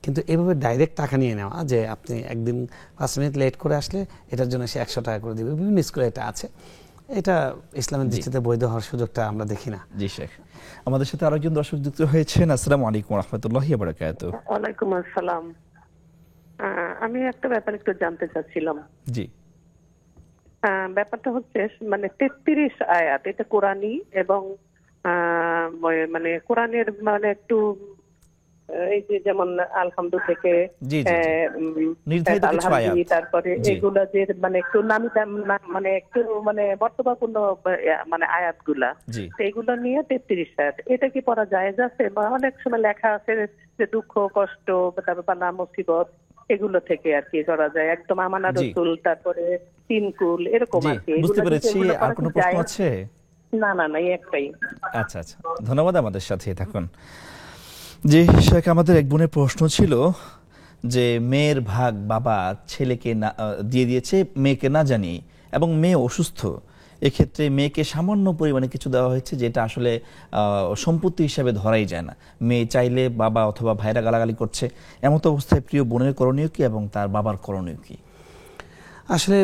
কিন্তু এভাবে ডাইরেক্ট টাকা নিয়ে নেওয়া, যে আপনি একদিন 5 মিনিট লেট করে আসলে এটার জন্য সে 100 টাকা করে দিবে, বিভিন্ন স্কুলে এটা আছে, এটা ইসলামের দৃষ্টিতে বৈধ হওয়ার সুযোগটা আমরা দেখি না। জি শেখ, আমাদের সাথে আরেকজন দর্শক যুক্ত হয়েছেন। আসসালামু আলাইকুম ওয়া রাহমাতুল্লাহি ওয়া বারাকাতুহু। ওয়ালাইকুম আসসালাম। আমি একটা ব্যাপার একটু জানতে চাচ্ছিলাম। জি, ব্যাপারটা হচ্ছে মানে 33 আয়াত, এটা কোরআনী এবং মানে কোরআনের মানে একটু এই যে যেমন আলহামদু থেকে তারপরে এগুলা যে মানে একটু নামি মানে একটু মানে বর্তমানপূর্ণ মানে আয়াতগুলা, এইগুলো নিয়ে 33 আয়াত, এটা কি পড়া জায়েজ আছে? বা অনেক সময় লেখা আছে যে দুঃখ কষ্ট তারপর বালা মুসিবত এগুলো থেকে আর কি করা যায়, একদম আমানা রাসূল তারপরে তিনকুল এরকম আর কি। বুঝতে পেরেছি। আর কোনো প্রশ্ন আছে? না না না, এই একটাই। আচ্ছা আচ্ছা, ধন্যবাদ, আমাদের সাথে থাকুন। জি শেখ, আমাদের এক বোনের প্রশ্ন ছিল যে মেয়ের ভাগ বাবা ছেলেকে দিয়ে দিয়েছে মেয়েকে না জানিয়ে, এবং মেয়ে অসুস্থ, এক্ষেত্রে মেয়েকে সামান্য পরিমাণে কিছু দেওয়া হয়েছে যেটা আসলে সম্পত্তি হিসাবে ধরাই যায় না। মেয়ে চাইলে বাবা অথবা ভাইরা গালাগালি করছে, এমত অবস্থায় প্রিয় বোনের করণীয় কি এবং তার বাবার করণীয় কি? আসলে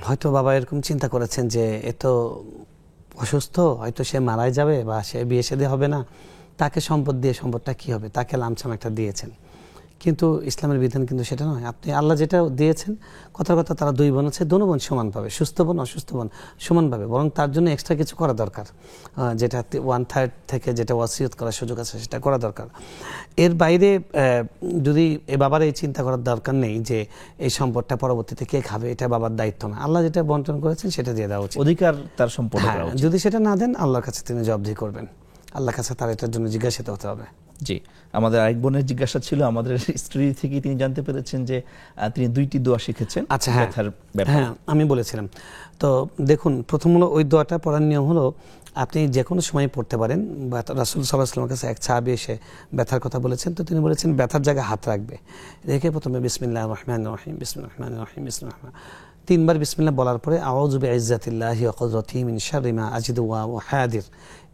হয়তো বাবা এরকম চিন্তা করেছেন যে এত অসুস্থ, হয়তো সে মারাই যাবে বা সে বিয়ে শাদী হবে না, তাকে সম্পদ দিয়ে সম্পদটা কি হবে, তাকে লামসাম একটা দিয়েছেন। কিন্তু ইসলামের বিধান কিন্তু সেটা নয়। আপনি আল্লাহ যেটা দিয়েছেন, কথার কথা তারা 2 বোন আছে, দোনো বোন সমান পাবে, সুস্থ বোন অসুস্থ বোন সমান পাবে, বরং তার জন্য এক্সট্রা কিছু করা দরকার, যেটা 1/3 থেকে যেটা ওয়াসিয়ত করার সুযোগ আছে সেটা করা দরকার। এর বাইরে যদি বাবার এই চিন্তা করার দরকার নেই যে এই সম্পদটা পরবর্তীতে কে খাবে, এটা বাবার দায়িত্ব না, আল্লাহ যেটা বন্টন করেছেন সেটা দিয়ে দেওয়া উচিত, অধিকার তার সম্পদ। যদি সেটা না দেন আল্লাহর কাছে তিনি জবাবদিহি করবেন, আল্লাহর কাছে তার এটার জন্য জিজ্ঞাসিত হতে হবে। জি, আমাদের আরেক বোনের জিজ্ঞাসা ছিল, আমাদের স্ত্রী থেকে তিনি জানতে পেরেছেন যে তিনি 2টি দোয়া শিখেছেন। আচ্ছা, হ্যাঁ আমি বলেছিলাম। তো দেখুন, প্রথম হলো ওই দোয়াটা পড়ার নিয়ম হলো আপনি যে কোনো সময় পড়তে পারেন। রাসূল সাল্লাল্লাহু আলাইহি ওয়াসাল্লামের কাছে এক সাহাবী এসে ব্যথার কথা বলেছেন, তো তিনি বলেছেন ব্যথার জায়গায় হাত রাখবে, রেখে প্রথমে বিসমিল্লাহির রহমানির রহিম বিসমিল্লাহির রহমানির রহিম বিসমিল্লাহির রহমানির 3 বার বিসমিল্লাহ বলার পরে আউযু বিইজ্জাতিল্লাহি ওয়া কুদরাতিহি মিন শাররি মা আজিদু ওয়া হাদির,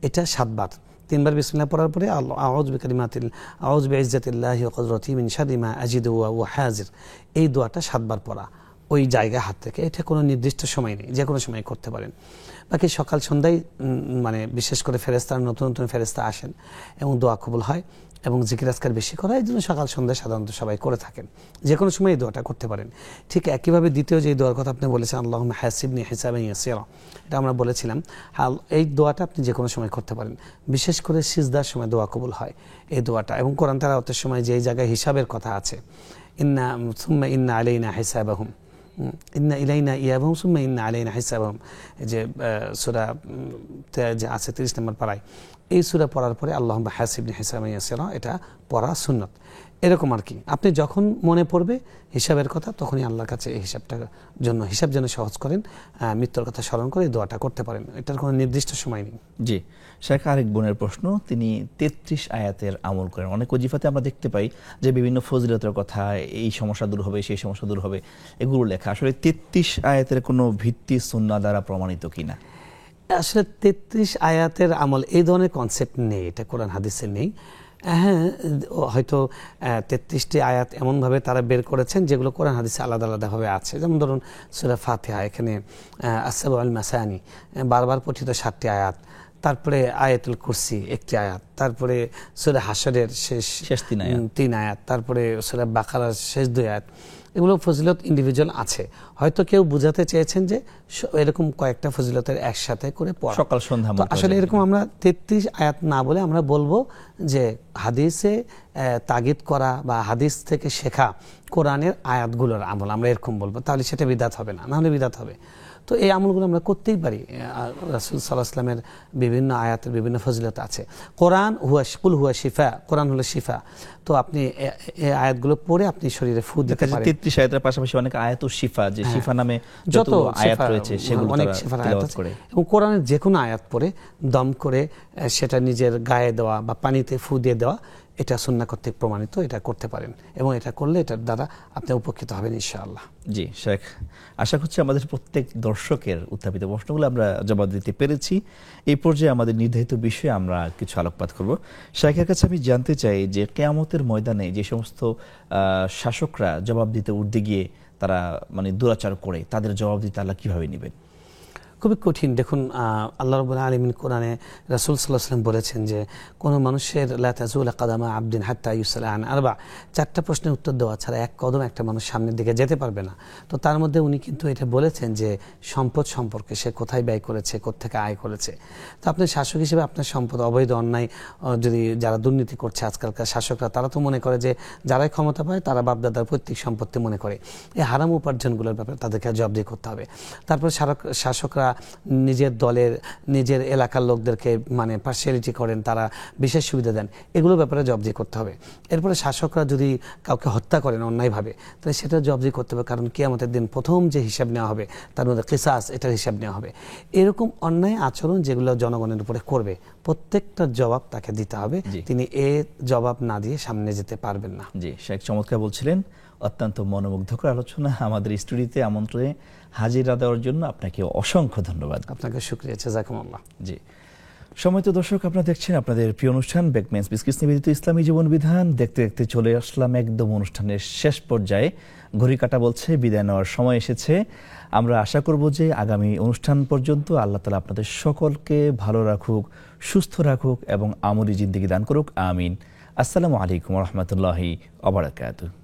এটা 7 বার। 3 বার বিসমিল্লাহ পড়ার পরে আউযু বিইজ্জাতিল্লাহি ওয়া কুদরাতিহি মিন শাররি মা আজিদু ওয়া হাজির, এই দোয়াটা 7 বার পড়া ওই জায়গায় হাত থেকে। এটা কোনো নির্দিষ্ট সময় নেই, যে কোনো সময় করতে পারেন। বাকি সকাল সন্ধ্যায় মানে বিশেষ করে ফেরেশতারা, নতুন নতুন ফেরেশতা আসেন এবং দোয়া কবুল হয়। এবং জিকির আজকার বেশি করা, এই জন্য সকাল সন্ধ্যা সাধারণত সবাই করে থাকেন, যে কোনো সময় এই দোয়াটা করতে পারেন। ঠিক একইভাবে দ্বিতীয় যে দোয়ার কথা আপনি বলেছেন, আল্লাহুম্মা হাসিবনি হিসাবান ইয়াসিরা, এটা আমরা বলেছিলাম, এই দোয়াটা আপনি যে কোনো সময় করতে পারেন। বিশেষ করে সিজদার সময় দোয়া কবুল হয় এই দোয়াটা, এবং কোরআন তেলাওয়াতের সময় যেই জায়গায় হিসাবের কথা আছে, সুম্মা ইন্না আলাইনা হিসাবাহুম, ইন্না ইলাইনা ইয়াবাহুম সুম্মা ইন্না আলাইনা হিসাবাহুম, যে সূরা যে আছে 30 নম্বর পারায়, এই সূরা পড়ার পরে আল্লাহুম্মা হাসিবনি হিসাবান ইয়াসিরা, এটা পড়া সুন্নত। এরকম আর কি, আপনি যখন মনে পড়বে হিসাবের কথা তখনই আল্লাহর কাছে এই হিসাবটার জন্য, হিসাব যেন সহজ করেন, মৃত্যুর কথা স্মরণ করে এই দোয়াটা করতে পারেন, এটার কোনো নির্দিষ্ট সময় নেই। জি শেখ, আরেক বোনের প্রশ্ন, তিনি 33 আয়াতের আমল করেন। অনেক ওজিফাতে আমরা দেখতে পাই যে বিভিন্ন ফজিলতের কথা, এই সমস্যা দূর হবে, সেই সমস্যা দূর হবে, এগুলো লেখা। আসলে 33 আয়াতের কোনো ভিত্তি সুন্নাহ দ্বারা প্রমাণিত কিনা? আসলে 33 আয়াতের আমল এই ধরনের কনসেপ্ট নেই, এটা কোরআন হাদিসে নেই। হ্যাঁ, হয়তো 33টি আয়াত এমনভাবে তারা বের করেছেন যেগুলো কোরআন হাদিসে আলাদা আলাদাভাবে আছে। যেমন ধরুন সূরা ফাতিহা, এখানে আসসাবুল মাসানি বারবার পঠিত 7টি আয়াত, তারপরে আয়াতুল কুরসি 1টি আয়াত, তারপরে সূরা হাশরের শেষ 3 আয়াত, তারপরে সূরা বাকারার শেষ 2 আয়াত। এগুলো ফজিলত ইন্ডিভিজুয়াল আছে, হয়তো কেউ বুঝাতে চেয়েছেন যে এরকম কয়েকটা ফজিলতের একসাথে করে পড়া সকাল সন্ধ্যা। আসলে এরকম আমরা 33 আয়াত না বলে আমরা বলবো যে হাদিসে তাগিদ করা বা হাদিস থেকে শেখা কোরআনের আয়াতগুলোর আমল, আমরা এরকম বলবো, তাহলে সেটা বিদআত হবে না, নাহলে বিদআত হবে। তো এই আমলগুলো আমরা করতেই পারি। রাসূল সাল্লাল্লাহু আলাইহি ওয়াসাল্লামের বিভিন্ন আয়াতের বিভিন্ন ফজিলত আছে। কোরআন কুল হুয়া শিফা, কোরআন হলো শিফা। তো আপনি এই আয়াতগুলো পড়ে আপনি শরীরে ফু দিতে পারেন। 33 আয়াতের পাশাপাশি অনেক আয়াত ও শিফা, যে শিফা নামে যত আয়াত রয়েছে সেগুলো অনেক শিফার আয়াত আছে। এবং কোরআনের যে কোনো আয়াত পড়ে দম করে সেটা নিজের গায়ে দেওয়া বা পানিতে ফু দিয়ে দেওয়া, এটা সুন্নাহ কর্তৃক প্রমাণিত, এটা করতে পারেন, এবং এটা করলে এটার দ্বারা আপনি উপকৃত হবেন ইনশাআল্লাহ। জি শেখ, আশা করছি আমাদের প্রত্যেক দর্শকের উত্থাপিত প্রশ্নগুলো আমরা জবাব দিতে পেরেছি। এই পর্যায়ে আমাদের নির্ধারিত বিষয়ে আমরা কিছু আলোকপাত করব। শেখের কাছে আমি জানতে চাই যে কিয়ামতের ময়দানে যে সমস্ত শাসকরা জবাব দিতে উঠতে গিয়ে তারা মানে দুরাচার করে, তাদের জবাব দিতে আল্লাহ কিভাবে নেবেন? খুবই কঠিন। দেখুন, আল্লাহ রাব্বুল আলামিন কোরআনে রাসূল সাল্লাল্লাহু আলাইহি ওয়াসাল্লাম বলেছেন যে কোনো মানুষের লা তাজুলা কাদামা আবদিন হাত্তা ইউসালা আন আরবা, 4টা প্রশ্নের উত্তর দেওয়া ছাড়া এক কদম একটা মানুষ সামনের দিকে যেতে পারবে না। তো তার মধ্যে উনি কিন্তু এটা বলেছেন যে সম্পদ সম্পর্কে, সে কোথায় ব্যয় করেছে, কোত্থেকে আয় করেছে। তো আপনি শাসক হিসেবে আপনার সম্পদ অবৈধ অন্যায়, যদি যারা দুর্নীতি করছে আজকালকার শাসকরা, তারা তো মনে করে যে যারাই ক্ষমতা পায় তারা বাপদাদার পৈতৃক সম্পত্তি মনে করে, এই হারাম উপার্জনগুলোর ব্যাপারে তাদেরকে জবাবদিহি করতে হবে। তারপরে শাসকরা নিজের দলের, নিজের এলাকার লোকদেরকে মানে পার্সিয়ালিটি করেন, তারা বিশেষ সুবিধা দেন, এগুলোর ব্যাপারে জবাবদিহি করতে হবে। এরপরে শাসকরা যদি কাউকে হত্যা করেন অন্যায়ভাবে, তাহলে সেটা জবাবদিহি করতে হবে, কারণ কিয়ামতের দিন প্রথম যে হিসাব নেওয়া হবে তার মধ্যে কিসাস, এটার হিসাব নেওয়া হবে। এরকম অন্যায় আচরণ যেগুলো জনগণের উপরে করবে, প্রত্যেকটা জবাব তাকে দিতে হবে, তিনি জবাব না দিয়ে সামনে যেতে পারবেন না। জি শেখ, চমৎকার বলছিলেন। অত্যন্ত মনোমুগ্ধকর আলোচনা। আমাদের স্টুডিওতে আমন্ত্রণে হাজিরা দেওয়ার জন্য আপনাকে অসংখ্য ধন্যবাদ। আপনাকে শুকরিয়া, জাযাকুমুল্লাহ। জি, সম্মানিত দর্শক, আপনারা দেখছেন আপনাদের প্রিয় অনুষ্ঠান বেকম্যানস বিস্কিটস নিবেদিত ইসলামী জীবন বিধান। দেখতে দেখতে চলে আসলাম একদম অনুষ্ঠানের শেষ পর্যায়ে। ঘড়ি কাটা বলছে বিদায় নেওয়ার সময় এসেছে। আমরা আশা করব যে আগামী অনুষ্ঠান পর্যন্ত আল্লাহ তাআলা আপনাদের সকলকে ভালো রাখুক, সুস্থ রাখুক এবং আমলি জিন্দেগি দান করুক। আমিন। আসসালামু আলাইকুম ওয়া রাহমাতুল্লাহি ওয়া বারাকাতুহু।